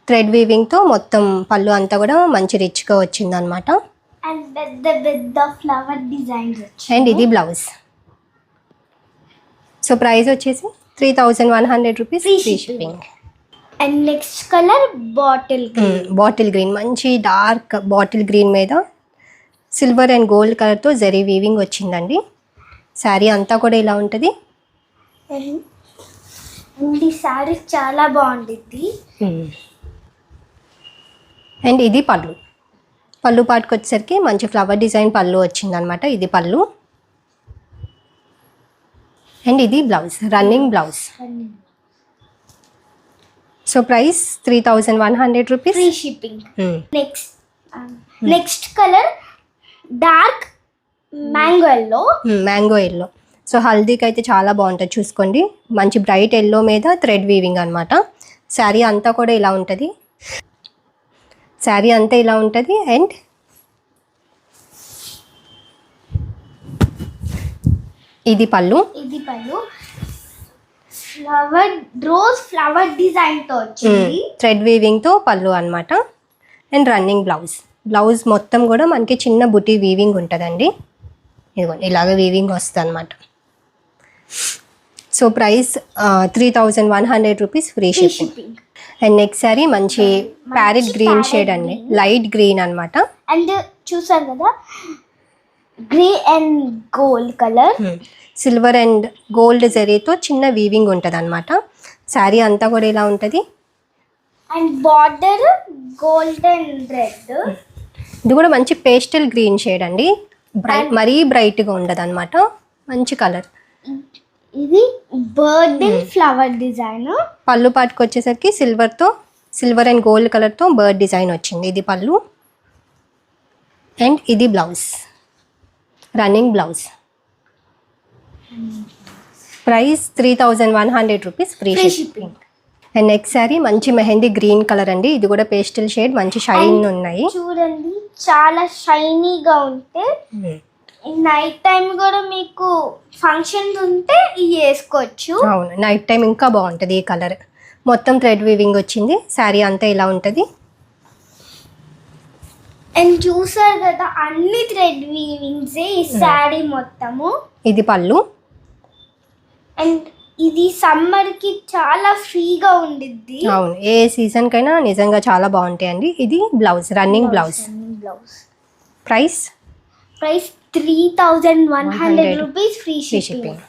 థ్రెడ్ వీవింగ్తో మొత్తం పళ్ళు అంతా కూడా మంచి రిచ్గా వచ్చిందనమాట. అండ్ పెద్ద పెద్ద ఫ్లవర్ డిజైన్స్ వచ్చాయి. అండ్ ఇది బ్లౌజ్. సో ప్రైస్ వచ్చేసి 3,100 rupees, Free free shipping. Shipping. And next colour bottle. Bottle green, మంచి డార్క్ బాటిల్ గ్రీన్ మీద సిల్వర్ అండ్ గోల్డ్ కలర్తో జరీ వీవింగ్ వచ్చిందండి. శారీ అంతా కూడా ఇలా ఉంటుంది. అండ్ ఈ శారీ చాలా బాగుంటుంది. అండ్ ఇది పళ్ళు, పళ్ళు పాటుకు వచ్చేసరికి మంచి ఫ్లవర్ డిజైన్ పళ్ళు వచ్చిందనమాట. ఇది పళ్ళు. అండ్ ఇది blouse, running blouse. So price 3,100 rupees, free shipping. Next colour dark mango yellow. Mango yellow. So హల్దీకి అయితే చాలా బాగుంటుంది, చూసుకోండి. మంచి బ్రైట్ ఎల్లో మీద థ్రెడ్ వీవింగ్ అనమాట. శారీ అంతా కూడా ఇలా ఉంటుంది. శారీ అంతా ఇలా ఉంటుంది. అండ్ ఇది పళ్ళు. ఇది పళ్ళు ఫ్లవర్ రోజ్ ఫ్లవర్ డిజైన్ తో వచ్చింది. థ్రెడ్ వీవింగ్తో పళ్ళు అనమాట. And running blouse. బ్లౌజ్ మొత్తం కూడా మనకి చిన్న బుటీ వీవింగ్ ఉంటుందండి. ఇదిగోండి ఇలాగ వీవింగ్ వస్తుంది అనమాట. So price 3,100 rupees, free shipping. And next sari మంచి ప్యారెట్ గ్రీన్ షేడ్ అండి, లైట్ గ్రీన్ అనమాట. అండ్ చూసారు కదా grey and gold colour. Silver and gold జరీతో చిన్న వీవింగ్ ఉంటుంది అనమాట. శారీ అంతా కూడా ఇలా ఉంటుంది. And border gold and red. ఇది కూడా మంచి పేస్టల్ గ్రీన్ షేడ్ అండి, మరీ బ్రైట్గా ఉండదు అనమాట, మంచి కలర్. ఇది బర్డ్ ఫ్లవర్ డిజైన్. పళ్ళు పాటుకు వచ్చేసరికి సిల్వర్ అండ్ గోల్డ్ కలర్తో బర్డ్ డిజైన్ వచ్చింది. ఇది పళ్ళు. అండ్ ఇది blouse, running blouse. Price 3,100 rupees, free shipping. And next sari మంచి మెహందీ గ్రీన్ కలర్ అండి. ఇది కూడా పేస్టల్ షేడ్, మంచి షైన్ ఉన్నాయి. చూడండి చాలా షైనీగా ఉంటే నైట్ టైం కూడా మీకు ఫంక్షన్స్ ఉంటే ఇవి వేసుకోవచ్చు. అవును, నైట్ టైం ఇంకా బాగుంటుంది ఈ కలర్. మొత్తం థ్రెడ్ వీవింగ్ వచ్చింది. శారీ అంతా ఇలా ఉంటుంది. అండ్ చూసారు కదా అన్ని థ్రెడ్ వీవింగ్స్ ఈ శారీ మొత్తము. ఇది పళ్ళు. అండ్ ఇది సమ్మర్ కి చాలా ఫ్రీగా ఉండిద్ది. అవును, ఏ సీజన్ కైనా నిజంగా చాలా బాగుంటాయండి. ఇది blouse, running blouse. Price 3,100 rupees, free shipping.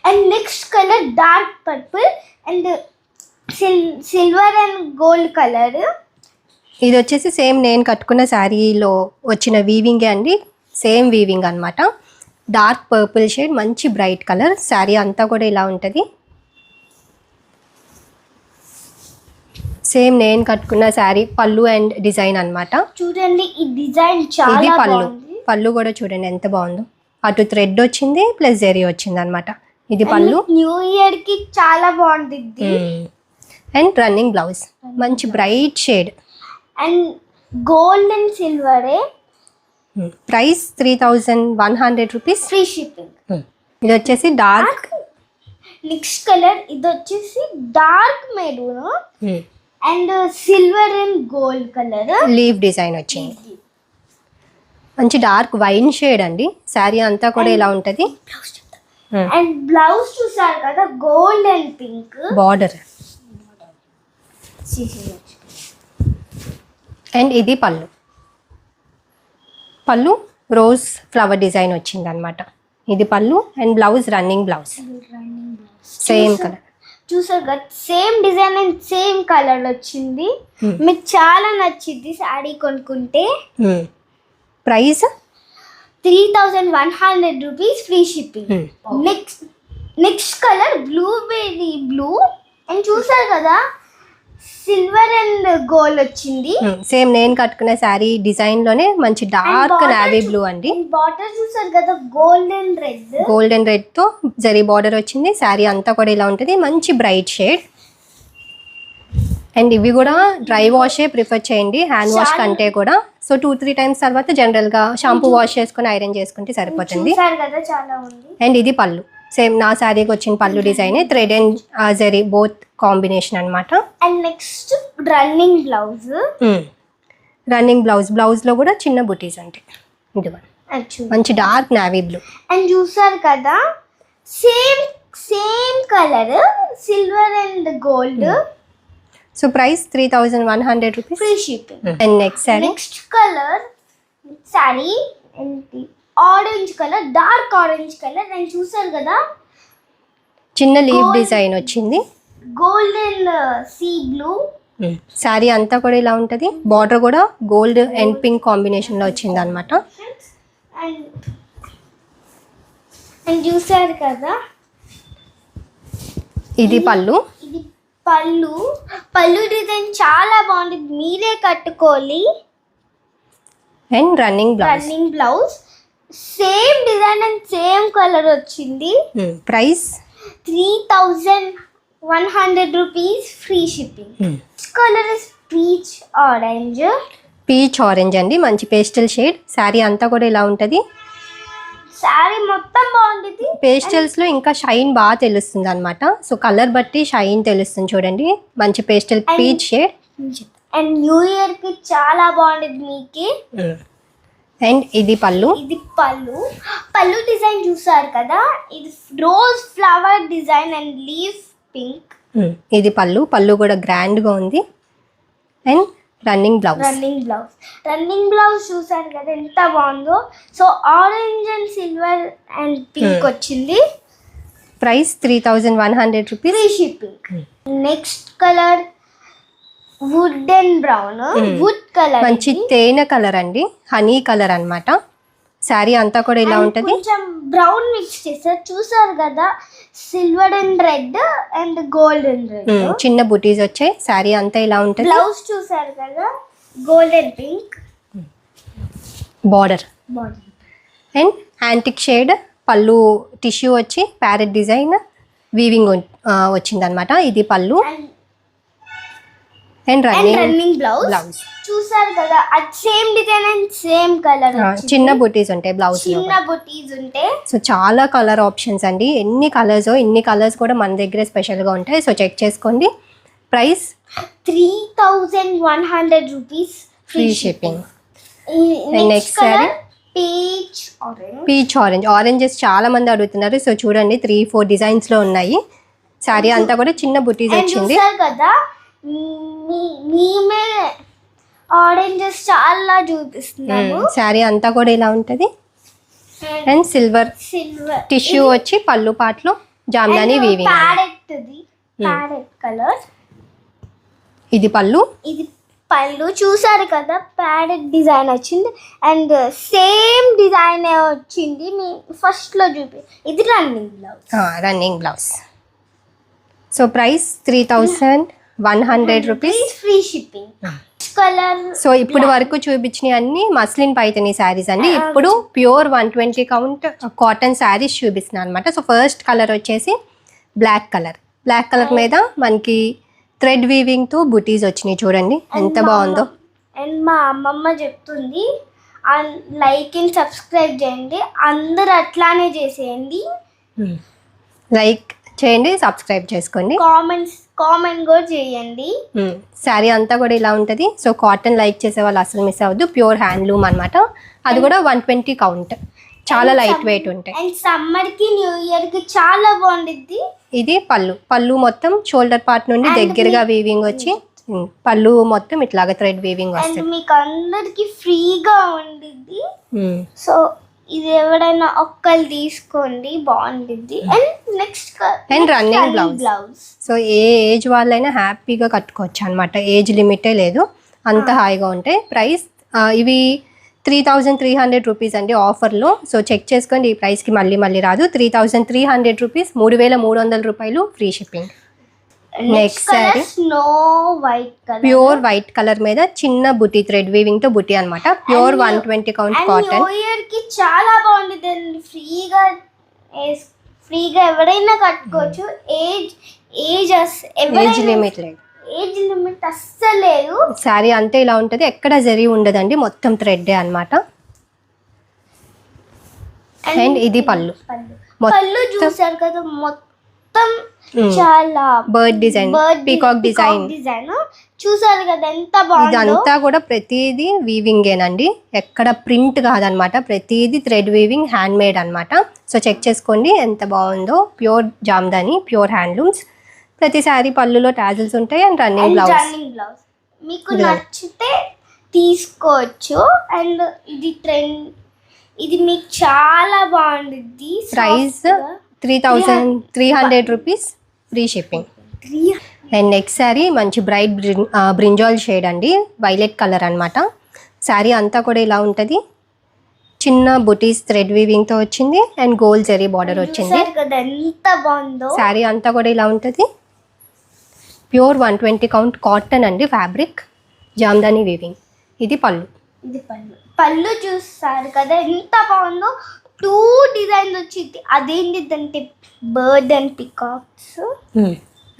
And next colour dark purple and silver and gold colour. ఇది వచ్చేసి సేమ్ నేను కట్టుకున్న శారీలో వచ్చిన వీవింగే అండి, సేమ్ వీవింగ్ అనమాట. డార్క్ పర్పుల్ షేడ్, మంచి బ్రైట్ కలర్. శారీ అంతా కూడా ఇలా ఉంటుంది. సేమ్ నేను కట్టుకున్న శారీ పళ్ళు అండ్ డిజైన్ అనమాట. చూడండి ఈ డిజైన్ చాలా ఇది పళ్ళు. బాగుంది. పళ్ళు కూడా చూడండి ఎంత బాగుందో, అటు థ్రెడ్ వచ్చింది ప్లస్ జరీ వచ్చింది అనమాట. ఇది పళ్ళు. న్యూ ఇయర్ కి చాలా బాగుంటుంది. అండ్ రన్నింగ్ బ్లౌజ్, మంచి bright shade. And gold and సిల్వరే. Price 3,100 rupees, free shipping. ఇది వచ్చేసి డార్క్. నెక్స్ట్ కలర్ ఇది వచ్చేసి dark maroon and silver and gold colour leaf design వచ్చింది. మంచి డార్క్ వైన్ షేడ్ అండి. శారీ అంతా కూడా ఇలా ఉంటుంది. అండ్ బ్లౌజ్ చూసారు కదా gold and pink border. And ఇది పళ్ళు. పళ్ళు రోజ్ ఫ్లవర్ డిజైన్ వచ్చింది అనమాట. ఇది పళ్ళు. And blouse running blouse, same colour. చూసారు కదా same design and same colour వచ్చింది. మీకు చాలా నచ్చింది శారీ కొనుక్కుంటే. Price 3,100 rupees, free shipping. Next colour blueberry blue. And చూసారు కదా సిల్వర్ అండ్ గోల్డ్ వచ్చింది. సేమ్ నేను కట్టుకునే శారీ డిజైన్ లోనే మంచి డార్క్ నావీ బ్లూ అండి. బార్డర్ చూసారు కదా గోల్డెన్ రెడ్. గోల్డెన్ రెడ్ తో జరీ బార్డర్ వచ్చింది. శారీ అంతా కూడా ఇలా ఉంటుంది, మంచి బ్రైట్ షేడ్. అండ్ ఇవి కూడా డ్రై వాషే ప్రిఫర్ చేయండి హ్యాండ్ వాష్ కంటే కూడా. సో 2-3 టైమ్స్ తర్వాత జనరల్ గా షాంపూ వాష్ చేసుకుని ఐరన్ చేసుకుంటే సరిపోతుంది. చూసారు కదా చాలా ఉంది. అండ్ ఇది పళ్ళు, సేమ్ నా శారీకి వచ్చిన పళ్ళు design thread and zari both combination అన్నమాట. And next running blouse. Running blouse లో కూడా చిన్న బుటీస్ ఉంటాయి. ఇది మంచి డార్క్ నావీ బ్లూ. అండ్ చూసారు కదా same colour silver and gold. So price 3,100 rupees, free shipping. And next colour sorry ఏంటి orange colour, dark orange colour. And చూసారు కదా చిన్న లీవ్ డిజైన్ వచ్చింది, గోల్డెన్ సీ బ్లూ. శారీ అంతా కూడా ఇలా ఉంటుంది. బార్డర్ కూడా గోల్డ్ అండ్ పింక్ కాంబినేషన్ లో వచ్చింది అనమాట. అండ్ చూసారు కదా ఇది పళ్ళు. ఇది పళ్ళు డిజైన్ చాలా బాగుంది, మీరే కట్టుకోవాలి. And running blouse same design and same colour వచ్చింది. Price 3,100 rupees, free shipping. Colour is peach orange అండి, మంచి పేస్టల్ షేడ్. శారీ అంతా కూడా ఇలా ఉంటుంది. శారీ మొత్తం బాగుంటుంది. పేస్టల్స్ లో ఇంకా షైన్ బాగా తెలుస్తుంది అనమాట. సో కలర్ బట్టి షైన్ తెలుస్తుంది చూడండి. మంచి pastel peach shade. And new year కి చాలా బాగుంటుంది మీకు. అండ్ ఇది పళ్ళు. పళ్ళు డిజైన్ చూసారు కదా, ఇది rose flower design and leaf pink. ఇది పళ్ళు కూడా గ్రాండ్ గా ఉంది. అండ్ రన్నింగ్ బ్లౌజ్ చూసారు కదా ఎంత బాగుందో. So orange and silver and pink వచ్చింది. Price 3,100 rupees, free shipping. Next colour wood and brown. Wood colour మంచి తేనె కలర్ అండి, హనీ కలర్ అన్నమాట. శారీ అంతా కూడా ఇలా ఉంటుంది. కొంచెం బ్రౌన్ మిక్స్ చేశారు చూసారు కదా, silver and red and golden red. చిన్న బుటీస్ వచ్చాయి. శారీ అంతా ఇలా ఉంటుంది. బ్లౌజ్ చూసారు కదా golden pink border. And antique shade పళ్ళు టిష్యూ వచ్చి ప్యారెట్ డిజైన్ వీవింగ్ వచ్చిందనమాట. ఇది పళ్ళు. అండ్ రన్నింగ్ బ్లౌజ్ చూసారు కదా, అది same design and same colour. చిన్న బుటీస్ ఉంటాయి బ్లౌజ్. సో చాలా కలర్ ఆప్షన్స్ అండి. ఇన్ని కలర్స్ కూడా మన దగ్గర స్పెషల్ గా ఉంటాయి. సో చెక్ చేసుకోండి. Price 3,100 rupees, free shipping. Next colour peach oranges చాలా మంది అడుగుతున్నారు. సో చూడండి 3-4 డిజైన్స్ లో ఉన్నాయి. సారీ అంతా కూడా చిన్న బుటీస్ వచ్చింది కదా. మేమే ఆరెంజెస్ చాలా చూపిస్తున్నాము. సారీ అంతా కూడా ఇలా ఉంటది. అండ్ సిల్వర్ టిష్యూ వచ్చి పళ్ళు పాటలో జామ్దాని వీవింగ్. Parrot colour. ఇది పళ్ళు. చూసారు కదా, ప్యారెట్ డిజైన్ వచ్చింది అండ్ సేమ్ డిజైన్ వచ్చింది. మీ ఫస్ట్ లో చూపి ఇది running blouse. So price 3,100 rupees, free shipping. Colour. So ఇప్పుడు వరకు చూపించిన అన్ని మస్లిన్ పైతని శారీస్ అండి. ఇప్పుడు ప్యూర్ 120 కౌంట్ కాటన్ శారీస్ చూపిస్తున్నాను అనమాట. సో ఫస్ట్ కలర్ వచ్చేసి బ్లాక్ కలర్ మీద మనకి థ్రెడ్ వీవింగ్ తో బుటీస్ వచ్చినాయి. చూడండి ఎంత బాగుందో. అండ్ మా అమ్మమ్మ చెప్తుంది లైక్ అండ్ సబ్స్క్రైబ్ చేయండి, అందరు అట్లానే చేసేయండి. లైక్ చేయండి, సబ్స్క్రైబ్ చేసుకోండి, కామెంట్ కూడా చేయండి. శారీ అంతా కూడా ఇలా ఉంటుంది. సో కాటన్ లైక్ చేసే వాళ్ళు అసలు మిస్ అవ్వద్దు. ప్యూర్ హ్యాండ్లూమ్ అనమాట. అది కూడా 120 కౌంట్. చాలా లైట్ వెయిట్ ఉంటాయి. అండ్ సమ్మర్ కి న్యూ ఇయర్ కి చాలా బాగుంటుంది. ఇది పళ్ళు మొత్తం షోల్డర్ పార్ట్ నుండి దగ్గరగా వీవింగ్ వచ్చి పళ్ళు మొత్తం ఇట్లాగా థ్రెడ్ వీవింగ్ వస్తుంది. మీకు అందరికి ఫ్రీగా ఉండిద్ది. సో ఇది ఎవరైనా ఒక్కరు తీసుకోండి, బాగుంటుంది. And next running blouse. So A age వాళ్ళైనా హ్యాపీగా కట్టుకోవచ్చు అనమాట. ఏజ్ లిమిటే లేదు, అంత హాయిగా ఉంటాయి. ప్రైస్ ఇవి 3,300 రూపీస్ అండి ఆఫర్లో. సో చెక్ చేసుకోండి, ఈ ప్రైస్కి మళ్ళీ రాదు. 3,300 రూపీస్, 3,300 రూపాయలు, free shipping. Next sorry snow white colour, pure white colour మీద చిన్న బుటీ థ్రెడ్ వీవింగ్ తో బుటీ అన్నమాట. Pure 120 count cotton. New year కి చాలా బాగుంటుంది అండి. ఫ్రీగా ఎవరైనా కట్టుకోవచ్చు. ఏజ్ లిమిట్ లేదు, ఏజ్ లిమిట్ అస్సలు లేదు. శారీ అంతే ఇలా ఉంటది, ఎక్కడ జరీ ఉండదండి, మొత్తం థ్రెడ్ అన్నమాట. అండ్ ఇది పళ్ళు. పళ్ళు చూసారు కదా, మొత్తం చాలా బర్డ్ డిజైన్, పీకాక్ డిజైన్ చూసారు కదా ఎంత బాగుందో. ఇదంతా కూడా ప్రతిదీ వీవింగేనండి, ఎక్కడ ప్రింట్ కాదనమాట, ప్రతిదీ థ్రెడ్ వీవింగ్, హ్యాండ్ మేడ్ అనమాట. సో చెక్ చేసుకోండి ఎంత బాగుందో. Pure Jamdani, pure handlooms. ప్రతి శారీ పళ్ళులో టాజిల్స్ ఉంటాయి అండ్ రన్నింగ్ బ్లౌజ్. మీకు నచ్చితే తీసుకోవచ్చు. అండ్ ఇది ట్రెండ్, ఇది మీకు చాలా బాగుంటుంది. Price 3,300 rupees, free shipping. And next sari మంచి బ్రైట్ బ్రింజాల్ షేడ్ అండి, వైలెట్ కలర్ అన్నమాట. శారీ అంతా కూడా ఇలా ఉంటుంది, చిన్న బుటీస్ థ్రెడ్ వీవింగ్ తో వచ్చింది అండ్ గోల్డ్ జరీ బార్డర్ వచ్చింది. ఎంత బాగుందో. శారీ అంతా కూడా ఇలా ఉంటుంది. ప్యూర్ 120 కౌంట్ కాటన్ అండి, ఫ్యాబ్రిక్, జామ్దాని వీవింగ్. ఇది పళ్ళు. ఇది పళ్ళు చూస్తారు కదా ఎంత బాగుందో. 2 డిజైన్స్ వచ్చింది. అదేంటిదంటే bird and peacocks.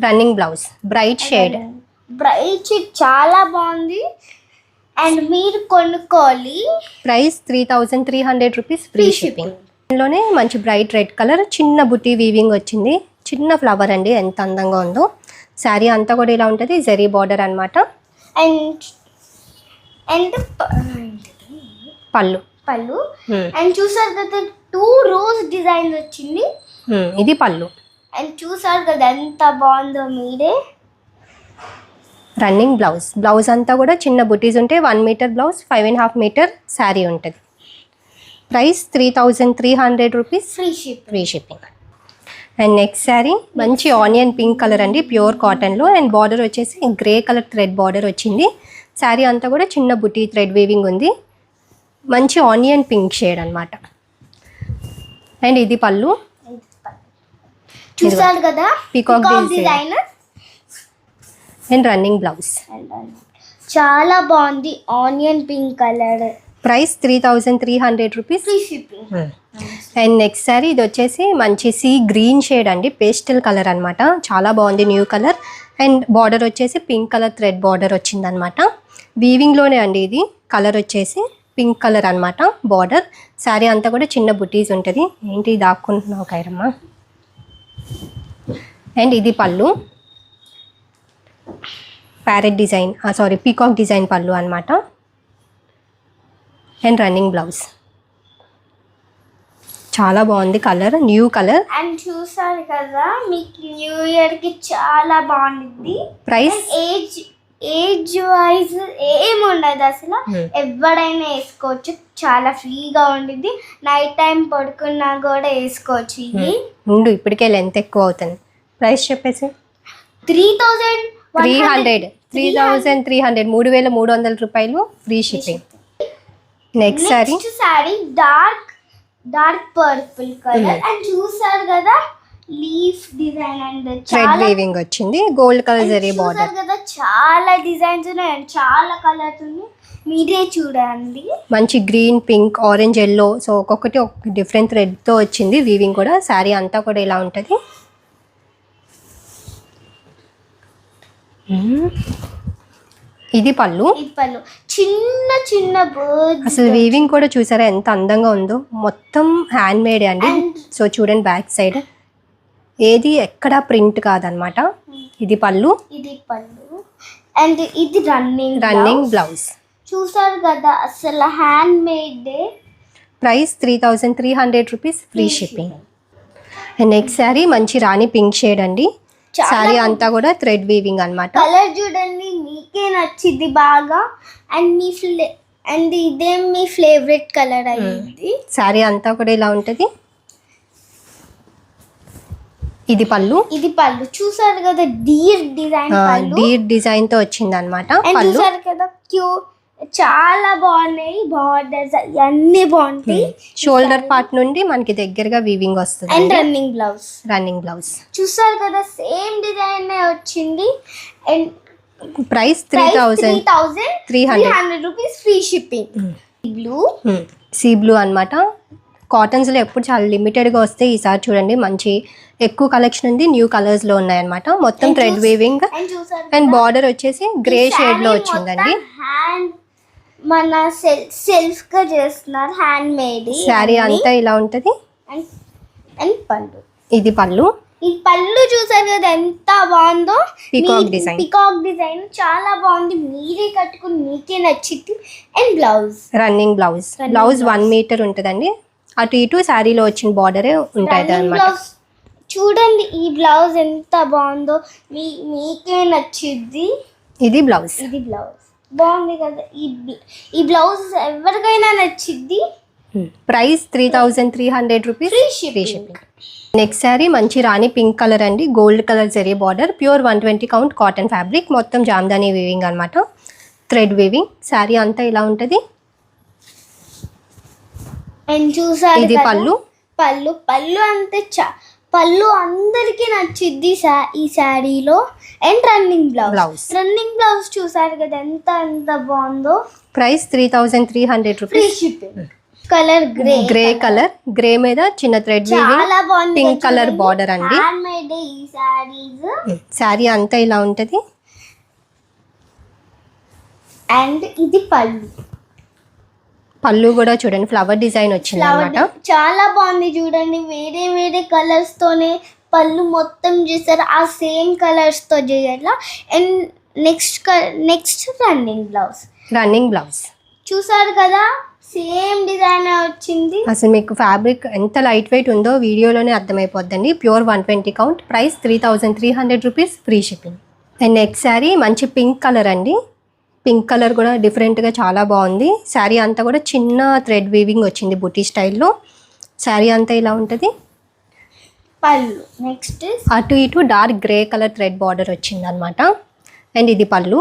Running blouse, bright shade. చాలా బాగుంది అండ్ మీరు కొనుక్కోవాలి. Price 3,300 rupees, free shipping. లోనే మంచి బ్రైట్ రెడ్ కలర్, చిన్న బుటీ వీవింగ్ వచ్చింది, చిన్న ఫ్లవర్ అండి, ఎంత అందంగా ఉందో. శారీ అంతా కూడా ఇలా ఉంటుంది, జరీ బార్డర్ అన్నమాట. అండ్ పళ్ళు. అండ్ చూసారు కదా 2 రోజ్ డిజైన్ వచ్చింది. ఇది పళ్ళు. అండ్ చూసారు కదా ఎంత బాగుందో. మీరే రన్నింగ్ బ్లౌజ్. బ్లౌజ్ అంతా కూడా చిన్న బుటీస్ ఉంటాయి. 1 మీటర్ బ్లౌజ్, 5.5 మీటర్ శారీ ఉంటుంది. Price 3,300 rupees, free shipping. And next sari మంచి ఆనియన్ పింక్ కలర్ అండి, ప్యూర్ కాటన్లో. అండ్ బార్డర్ వచ్చేసి గ్రే కలర్ థ్రెడ్ బార్డర్ వచ్చింది. శారీ అంతా కూడా చిన్న బుటీ థ్రెడ్ వీవింగ్ ఉంది, మంచి ఆనియన్ పింక్ షేడ్ అన్నమాట. అండ్ ఇది పళ్ళు. చూసారు కదా peacock design. And running blouse. చాలా బాగుంది, onion pink colour. Price 3,300 rupees, free shipping. And next sorry ఇది వచ్చేసి మంచి సీ గ్రీన్ షేడ్ అండి, పేస్టల్ కలర్ అన్నమాట. చాలా బాగుంది, న్యూ కలర్. అండ్ బార్డర్ వచ్చేసి పింక్ కలర్ థ్రెడ్ బార్డర్ వచ్చింది అనమాట. వీవింగ్లోనే అండి, ఇది కలర్ వచ్చేసి పింక్ కలర్ అన్నమాట బార్డర్. శారీ అంతా కూడా చిన్న బుటీస్ ఉంటుంది. ఏంటి దాక్కుంటున్నావు కైరమ్మ. అండ్ ఇది పళ్ళు, parrot design, sorry peacock design పళ్ళు అన్నమాట. And running blouse. చాలా బాగుంది కలర్, న్యూ కలర్. అండ్ చూసారు కదా మీకు న్యూ ఇయర్ కి చాలా బాగుంటుంది. ప్రైస్ ఏజ్ వైజ్ ఏముండదు అసలు, ఎవరైనా వేసుకోవచ్చు. చాలా ఫ్రీగా ఉంటుంది. నైట్ టైం పడుకున్నా కూడా వేసుకోవచ్చు. ఇది ఉండు, ఇప్పటికే లెంత్ ఎక్కువ అవుతుంది. ప్రైస్ చెప్పేసి 3,300 3,300 రూపాయలు, free shipping. Next sorry dark purple colour. And చూసారు కదా leaf design and thread weaving వచ్చింది, గోల్డ్ కలర్ జరీ బార్డర్ కదా. చాలా డిజైన్స్ ఉన్నాయి అండ్ చాలా కలర్స్ ఉన్నాయి. మీరే చూడండి. మంచి green, pink, orange, yellow. So ఒక్కొక్కటి ఒక డిఫరెంట్ థ్రెడ్తో వచ్చింది వీవింగ్ కూడా. శారీ అంతా కూడా ఇలా ఉంటుంది. ఇది పళ్ళు. చిన్న చిన్న బర్డ్స్. అసలు వీవింగ్ కూడా చూసారా ఎంత అందంగా ఉందో, మొత్తం హ్యాండ్ మేడ్ అండి. సో చూడండి బ్యాక్ సైడ్ ఏది ఎక్కడ ప్రింట్ కాదనమాట. ఇది పళ్ళు. అండ్ ఇది రన్నింగ్ బ్లౌజ్. చూసారు కదా అసలు hand made. Price 3,300 rupees, free shipping. Next sari మంచి రాణి పింక్ షేడ్ అండి. శారీ అంతా కూడా థ్రెడ్ వీవింగ్ అన్నమాట. కలర్ చూడండి, మీకే నచ్చింది బాగా. అండ్ ఇదే మీ ఫేవరెట్ కలర్ అయ్యింది. శారీ అంతా కూడా ఇలా ఉంటుంది. ఇది పళ్ళు. చూసారు కదా డీర్ డిజైన్ తో వచ్చింది అనమాట. చూసారు కదా చాలా బాగున్నాయి, బార్డర్స్ అన్నీ బాగుంటాయి. షోల్డర్ పార్ట్ నుండి మనకి దగ్గరగా వీవింగ్ వస్తుంది. అండ్ రన్నింగ్ బ్లౌజ్ చూసారు కదా, సేమ్ డిజైన్ వచ్చింది. And price 3,300 rupees, free shipping. Blue sea blue అనమాట. కాటన్స్లో ఎప్పుడు చాలా లిమిటెడ్గా వస్తాయి. ఈసారి చూడండి మంచి ఎక్కువ కలెక్షన్ ఉంది, న్యూ కలర్స్లో ఉన్నాయన్నమాట. మొత్తం థ్రెడ్ వీవింగ్ అండ్ బార్డర్ వచ్చేసి గ్రే షేడ్లో వచ్చిందండి. మన సెల్ఫ్ గా చేస్తున్నారు, హ్యాండ్ మేడ్. శారీ అంతా ఇలా ఉంటుంది. అండ్ పళ్ళు, ఇది పళ్ళు. ఈ పళ్ళు చూసారు కదా ఎంత బాగుందో. పీకాక్ డిజైన్ చాలా బాగుంది, మీరే కట్టుకుని మీకే నచ్చింది. అండ్ రన్నింగ్ బ్లౌజ్ 1 మీటర్ ఉంటుందండి. అటు ఇటు శారీలో వచ్చిన బార్డరే ఉంటుంది అనమాట. చూడండి ఈ బ్లౌజ్ ఎంత బాగుందో, మీకే నచ్చిద్ది. ఇది బ్లౌజ్ బాగుంది కదా. ఈ బ్లౌజ్ ఎవరికైనా నచ్చిద్ది. Price 3,300 rupees, free shipping. Next sari మంచి రాణి పింక్ కలర్ అండి, gold colour zari border, pure 120 count cotton fabric, మొత్తం జామ్దాని వీవింగ్ అనమాట, థ్రెడ్ వీవింగ్. శారీ అంతా ఇలా ఉంటుంది. అండ్ చూసారు ఇది పళ్ళు అంతే పళ్ళు అందరికి నచ్చిద్ది ఈ శారీలో. అండ్ రన్నింగ్ బ్లౌజ్ చూసారు కదా ఎంత బాగుందో. Price 3,300 rupees, free shipping. Colour grey colour, grey మీద చిన్న thread weaving, pink colour border అండి. శారీ అంతా ఇలా ఉంటది. అండ్ ఇది పళ్ళు కూడా చూడండి ఫ్లవర్ డిజైన్ వచ్చింది అన్నమాట. చాలా బాగుంది చూడండి, వేరే కలర్స్ తోనే పళ్ళు మొత్తం చేశారు, ఆ సేమ్ కలర్స్ తో చేయాల. అండ్ నెక్స్ట్ రన్నింగ్ బ్లౌజ్ చూసారు కదా, సేమ్ డిజైన్ వచ్చింది. అసలు మీకు ఫ్యాబ్రిక్ ఎంత లైట్ వెయిట్ ఉందో వీడియోలోనే అర్థమైపోద్దండి. Pure 120 count, price 3,300 rupees, free shipping. And next sari మంచి పింక్ కలర్ అండి. పింక్ కలర్ కూడా డిఫరెంట్గా చాలా బాగుంది. శారీ అంతా కూడా చిన్న థ్రెడ్ వీవింగ్ వచ్చింది బుటీ స్టైల్లో. శారీ అంతా ఇలా ఉంటుంది. పళ్ళు నెక్స్ట్ అటు ఇటు dark grey colour thread border వచ్చింది అనమాట. అండ్ ఇది పళ్ళు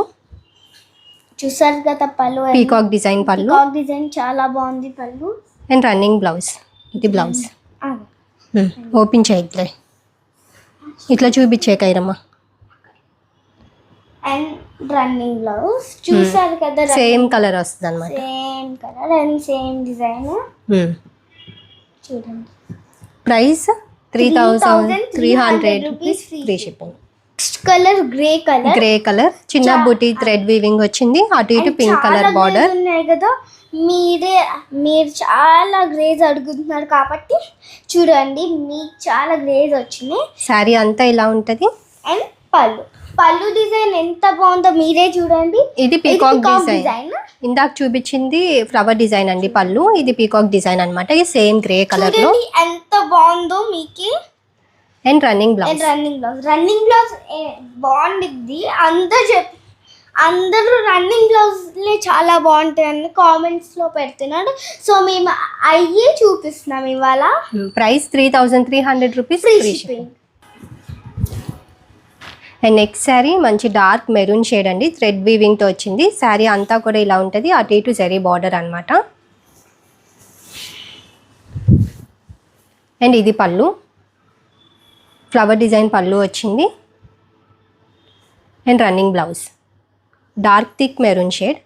చూసారు కదా, పళ్ళు పీకాక్ డిజైన్ చాలా బాగుంది పళ్ళు. అండ్ రన్నింగ్ బ్లౌజ్, ఇది బ్లౌజ్. ఓపెన్ చేయట్లే, ఇట్లా చూపించే కైరమ్మా. అండ్ రన్నింగ్ బ్లౌజ్ చూసారు కదా, సేమ్ కలర్ వస్తుంది అనమాట. Same colour and same design. చూడండి price 3,300 rupees, free shipping. Next colour grey colour చిన్న బుటీ థ్రెడ్ వీవింగ్ వచ్చింది, అటు ఇటు పింక్ కలర్ బార్డర్ ఉన్నాయి కదా. మీరు చాలా గ్రేస్ అడుగుతున్నారు కాబట్టి చూడండి, మీకు చాలా గ్రేస్ వచ్చినాయి. శారీ అంతా ఇలా ఉంటది. అండ్ పళ్ళు డిజైన్ ఎంత బాగుందో మీరే చూడండి. ఇది పీకాక్ డిజైన్, ఇందాక చూపించింది ఫ్లవర్ డిజైన్ అండి పళ్ళు. ఇది పీకాక్ డిజైన్ అనమాట, ఇది సేమ్ గ్రే కలర్ లో ఎంత బాగుందో మీకు. అండ్ రన్నింగ్ బ్లౌజ్ బాగుండిద్ది. అందరూ రన్నింగ్ బ్లౌజ్లే చాలా బాగుంటాయి అని కామెంట్స్ లో పెడుతున్నాడు. సో మేము అయ్యే చూపిస్తున్నాం ఇవాళ. Price 3,300 rupees, free shipping. And next sari మంచి డార్క్ మెరూన్ షేడ్ అండి, థ్రెడ్ వీవింగ్తో వచ్చింది. శారీ అంతా కూడా ఇలా ఉంటుంది, అటు ఇటు జరీ బార్డర్ అనమాట. అండ్ ఇది పళ్ళు, ఫ్లవర్ డిజైన్ పళ్ళు వచ్చింది. And running blouse dark thick maroon shade,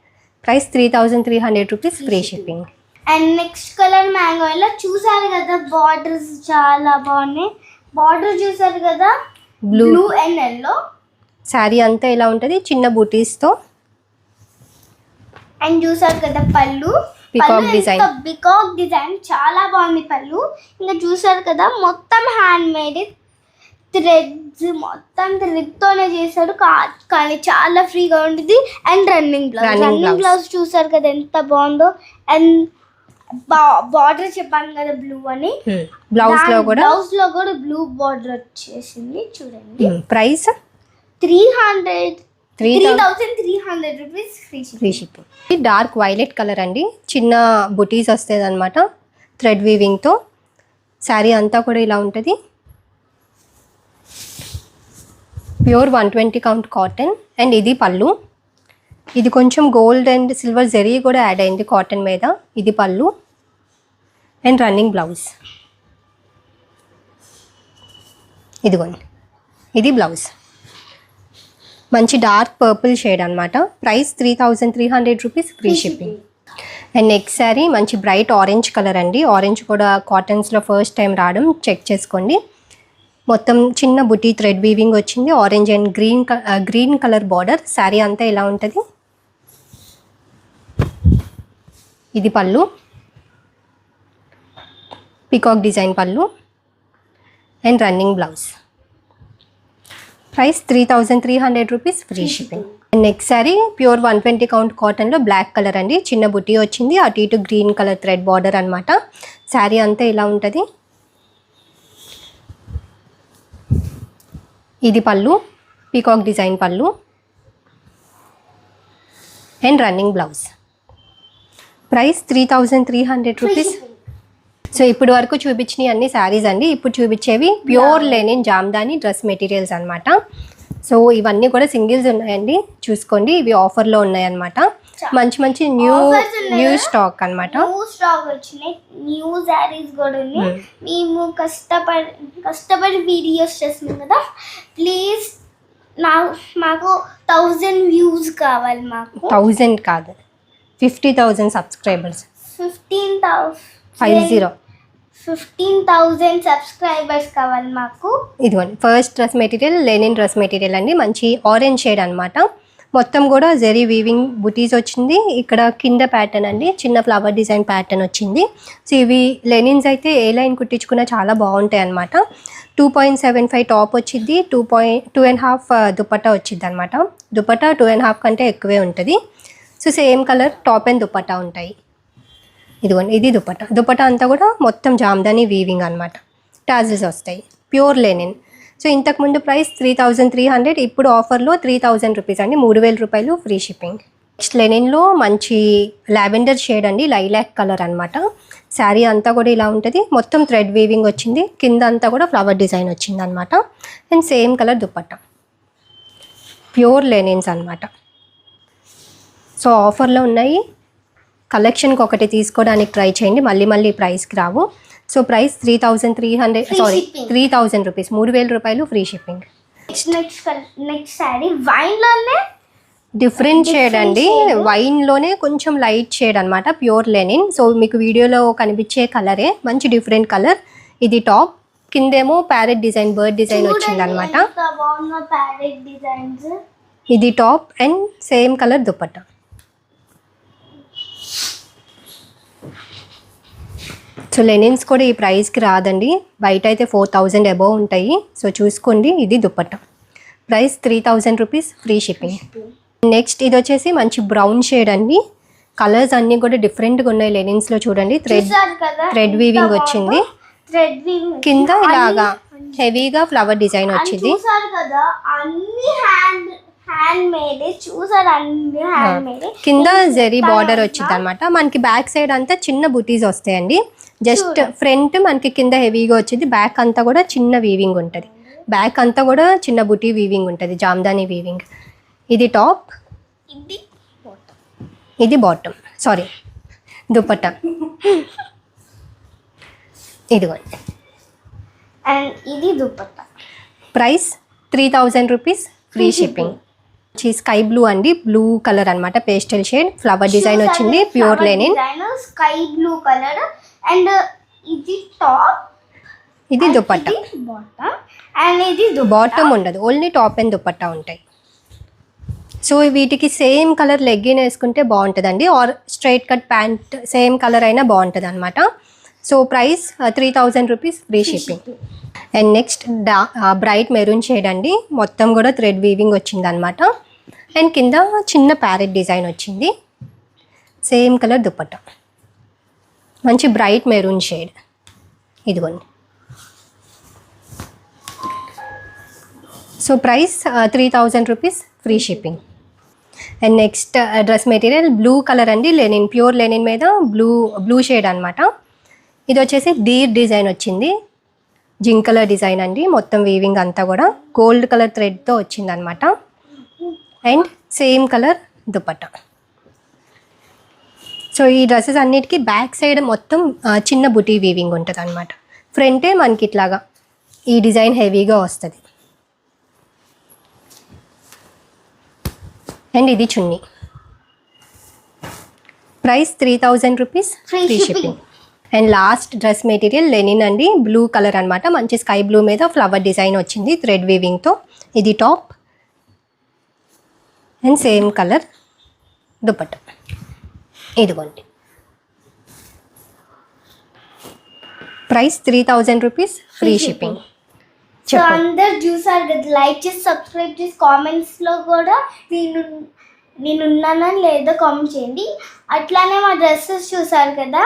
price 3,300 rupees, free shipping. And next colour mango. ఇలా చూసారు కదా, బార్డర్స్ చాలా బాగున్నాయి. బార్డర్ చూసారు కదా, బ్లూ అండ్ ఎల్లో. శారీ అంతా ఇలా ఉంటుంది చిన్న బూటీస్తో. అండ్ చూసారు కదా పళ్ళు, పీకాక్ డిజైన్ చాలా బాగుంది పళ్ళు. ఇంకా చూసారు కదా మొత్తం హ్యాండ్ మేడ్ థ్రెడ్స్, మొత్తం థ్రెడ్ తోనే చేశాడు కానీ చాలా ఫ్రీగా ఉంటుంది. అండ్ రన్నింగ్ బ్లౌజ్ చూసారు కదా ఎంత బాగుందో. అండ్ బార్డర్ చెప్పాను కదా బ్లూ అని, బ్లౌజ్ లో కూడా బ్లూ బార్డర్ వచ్చేసింది చూడండి. Price 3,300 rupees, free shipping. Dark violet colour అండి, చిన్న బుటీస్ వస్తుంది అనమాట థ్రెడ్ వీవింగ్తో. శారీ అంతా కూడా ఇలా ఉంటుంది. Pure 120 count cotton. అండ్ ఇది పళ్ళు, ఇది కొంచెం గోల్డ్ అండ్ సిల్వర్ జరీ కూడా యాడ్ అయింది కాటన్ మీద. ఇది పళ్ళు అండ్ రన్నింగ్ బ్లౌజ్. ఇదిగోండి, ఇది బ్లౌజ్. మంచి డార్క్ పర్పుల్ షేడ్ అనమాట. Price 3300 rupees, free shipping. And next sari మంచి బ్రైట్ ఆరెంజ్ కలర్ అండి. ఆరెంజ్ కూడా కాటన్స్లో ఫస్ట్ టైం రావడం, చెక్ చేసుకోండి. మొత్తం చిన్న బుటీ థ్రెడ్ వీవింగ్ వచ్చింది. Orange and green colour border. Sari అంతా ఇలా ఉంటుంది. ఇది పళ్ళు, పీకాక్ డిజైన్ పళ్ళు and running blouse. Price 3300 rupees, free shipping. And next sari pure 120 count కాటన్లో బ్లాక్ కలర్ అండి. చిన్న బుటీ వచ్చింది, అటు ఇటు గ్రీన్ కలర్ థ్రెడ్ బార్డర్ అనమాట. శారీ అంతా ఇలా ఉంటుంది. ఇది పళ్ళు, పీకాక్ డిజైన్ పళ్ళు and running blouse. Price 3300 rupees. So ఇప్పుడు వరకు చూపించినవి అన్ని శారీస్ అండి. ఇప్పుడు చూపించేవి pure linen Jamdani dress materials అనమాట. సో ఇవన్నీ కూడా సింగిల్స్ ఉన్నాయండి, చూసుకోండి. ఇవి ఆఫర్లో ఉన్నాయన్నమాట. మంచి మంచి న్యూ స్టాక్ అనమాట. న్యూ స్టాక్ వచ్చినాయి, న్యూ శారీస్ కూడా ఉన్నాయి. మేము కష్టపడి వీడియోస్ చేస్తున్నాం కదా. ప్లీజ్ మాకు 1000 వ్యూస్ కావాలి. మాకు 1000 కాదు, 50,000 సబ్స్క్రైబర్స్. 15,000 సబ్స్క్రైబర్స్ కావాలి మాకు. ఇదిగోండి first dress material linen dress material అండి. మంచి ఆరెంజ్ షేడ్ అనమాట. మొత్తం కూడా జరీ వీవింగ్ బుటీస్ వచ్చింది. ఇక్కడ కింద ప్యాటర్న్ అండి, చిన్న ఫ్లవర్ డిజైన్ ప్యాటర్న్ వచ్చింది. సో ఇవి లెనిన్స్ అయితే ఏ లైన్ కుట్టించుకున్నా చాలా బాగుంటాయి అనమాట. 2.75 టాప్ వచ్చింది, 2.5 దుపట్టా వచ్చింది అనమాట. దుపట్టా 2.5 కంటే ఎక్కువే ఉంటుంది. So same colour top and dupatta ఉంటాయి. ఇదిగోండి, ఇది దుపట్టా అంతా కూడా మొత్తం జామ్దాని వీవింగ్ అనమాట. టాజిల్స్ వస్తాయి, ప్యూర్ లెనిన్. సో ఇంతకుముందు ప్రైస్ 3300, ఇప్పుడు ఆఫర్లో 3000 రూపీస్ అండి, 3000 రూపాయలు, ఫ్రీ షిప్పింగ్. నెక్స్ట్ లెనిన్లో మంచి లావెండర్ షేడ్ అండి, లైలాక్ కలర్ అనమాట. శారీ అంతా కూడా ఇలా ఉంటుంది. మొత్తం థ్రెడ్ వీవింగ్ వచ్చింది, కింద అంతా కూడా ఫ్లవర్ డిజైన్ వచ్చింది అనమాట. And same colour dupatta, pure linens అనమాట. సో ఆఫర్లో ఉన్నాయి. కలెక్షన్కి ఒకటి తీసుకోవడానికి ట్రై చేయండి, మళ్ళీ ప్రైస్కి రావు. సో ప్రైస్ 3000 రూపీస్, 3000 రూపాయలు, ఫ్రీ షిప్పింగ్. నెక్స్ట్ శారీ వైన్లోనే డిఫరెంట్ షేడ్ అండి. వైన్లోనే కొంచెం లైట్ షేడ్ అనమాట, ప్యూర్ లెనిన్. సో మీకు వీడియోలో కనిపించే కలరే, మంచి డిఫరెంట్ కలర్. ఇది టాప్, కిందేమో ప్యారెట్ డిజైన్, బర్డ్ డిజైన్ వచ్చింది అనమాట. ఇది top and same colour dupatta. So linens కూడా ఈ ప్రైస్కి రాదండి, బయట అయితే 4000 అబోవ్ ఉంటాయి. సో చూసుకోండి. ఇది dupatta, price 3000 rupees, free shipping. Next ఇది వచ్చేసి మంచి బ్రౌన్ షేడ్ అండి. కలర్స్ అన్నీ కూడా డిఫరెంట్గా ఉన్నాయి. లెనిన్స్లో చూడండి, థ్రెడ్ వీవింగ్ వచ్చింది. కింద ఇలాగా హెవీగా ఫ్లవర్ డిజైన్ వచ్చింది. కింద జరీ బార్డర్ వచ్చింది అనమాట. మనకి బ్యాక్ సైడ్ అంతా చిన్న బుటీస్ వస్తాయండి. జస్ట్ ఫ్రంట్ మనకి కింద హెవీగా వచ్చింది, బ్యాక్ అంతా కూడా చిన్న వీవింగ్ ఉంటుంది. బ్యాక్ అంతా కూడా చిన్న బుటీ వీవింగ్ ఉంటుంది, జామ్దాని వీవింగ్. ఇది టాప్, ఇది బాటమ్, సారీ దుపట్టా. ఇదిగోండి, అండ్ ఇది dupatta. Price 3000 rupees, free shipping. Sky blue అండి, బ్లూ కలర్ అనమాట, పేస్టల్ షేడ్, ఫ్లవర్ డిజైన్ వచ్చింది, pure linen. Sky blue colour. And ఇది టాప్, ఇది దుపట్టా. అండ్ ఇది బాటమ్ ఉండదు, ఓన్లీ టాప్ అండ్ దుపట్టా ఉంటాయి. సో వీటికి సేమ్ కలర్ లెగ్గిన్ వేసుకుంటే బాగుంటుందండి, or straight cut pant same colour అయినా బాగుంటుంది అనమాట. So price 3000 rupees, free shipping. And next bright maroon shade అండి, మొత్తం కూడా థ్రెడ్ వీవింగ్ వచ్చింది అనమాట. అండ్ కింద చిన్న ప్యారెట్ డిజైన్ వచ్చింది, సేమ్ కలర్ దుపట్టా, మంచి బ్రైట్ మెరూన్ షేడ్. ఇదిగోండి. So price 3000 rupees, free shipping. And next dress material blue colour అండి, లెనిన్, ప్యూర్ లెనిన్ మీద బ్లూ షేడ్ అనమాట. ఇది వచ్చేసి డీర్ డిజైన్ వచ్చింది, జింక్ కలర్ డిజైన్ అండి. మొత్తం వీవింగ్ అంతా కూడా గోల్డ్ కలర్ థ్రెడ్తో వచ్చింది అనమాట. And same colour dupatta. So ఈ డ్రెస్సెస్ అన్నిటికీ బ్యాక్ సైడ్ మొత్తం చిన్న బుటీ వీవింగ్ ఉంటుంది అనమాట. ఫ్రంటే మనకి ఇట్లాగా ఈ డిజైన్ హెవీగా వస్తుంది. అండ్ ఇది chunni. Price 3000 rupees, Free free shipping. Shipping. And last dress material linen అండి, బ్లూ కలర్ అనమాట. మంచి స్కై బ్లూ మీద ఫ్లవర్ డిజైన్ వచ్చింది థ్రెడ్ వీవింగ్తో. ఇది top and same colour dupatta. ఇదిగోండి. Price 3000 rupees, free shipping. So అందరు చూసారు కదా, లైక్ చేసి సబ్స్క్రైబ్ చేసి కామెంట్స్లో కూడా నేనున్నానని లేదో కామెంట్ చేయండి. అట్లానే మా డ్రెస్సెస్ చూసారు కదా,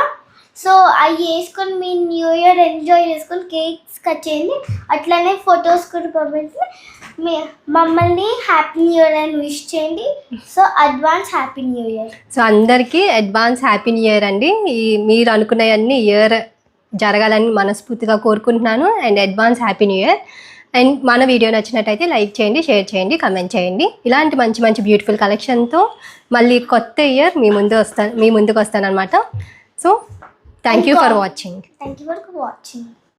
సో అవి వేసుకొని మీ న్యూ ఇయర్ ఎంజాయ్ చేసుకొని కేక్స్ కట్ చేయండి. అట్లానే ఫొటోస్ కూడా పంపించి మమ్మల్ని హ్యాపీ న్యూ ఇయర్ అని విష్ చేయండి. So advance happy new year. So అందరికీ అడ్వాన్స్ హ్యాపీ న్యూ ఇయర్ అండి. మీరు అనుకున్నవన్నీ ఇయర్ జరగాలని మనస్ఫూర్తిగా కోరుకుంటున్నాను. And advance happy new year. And మన వీడియో నచ్చినట్టయితే లైక్ చేయండి, షేర్ చేయండి, కమెంట్ చేయండి. ఇలాంటి మంచి మంచి బ్యూటిఫుల్ కలెక్షన్తో మళ్ళీ కొత్త ఇయర్ మీ ముందుకు వస్తానన్నమాట. So thank you for watching. Thank you for watching.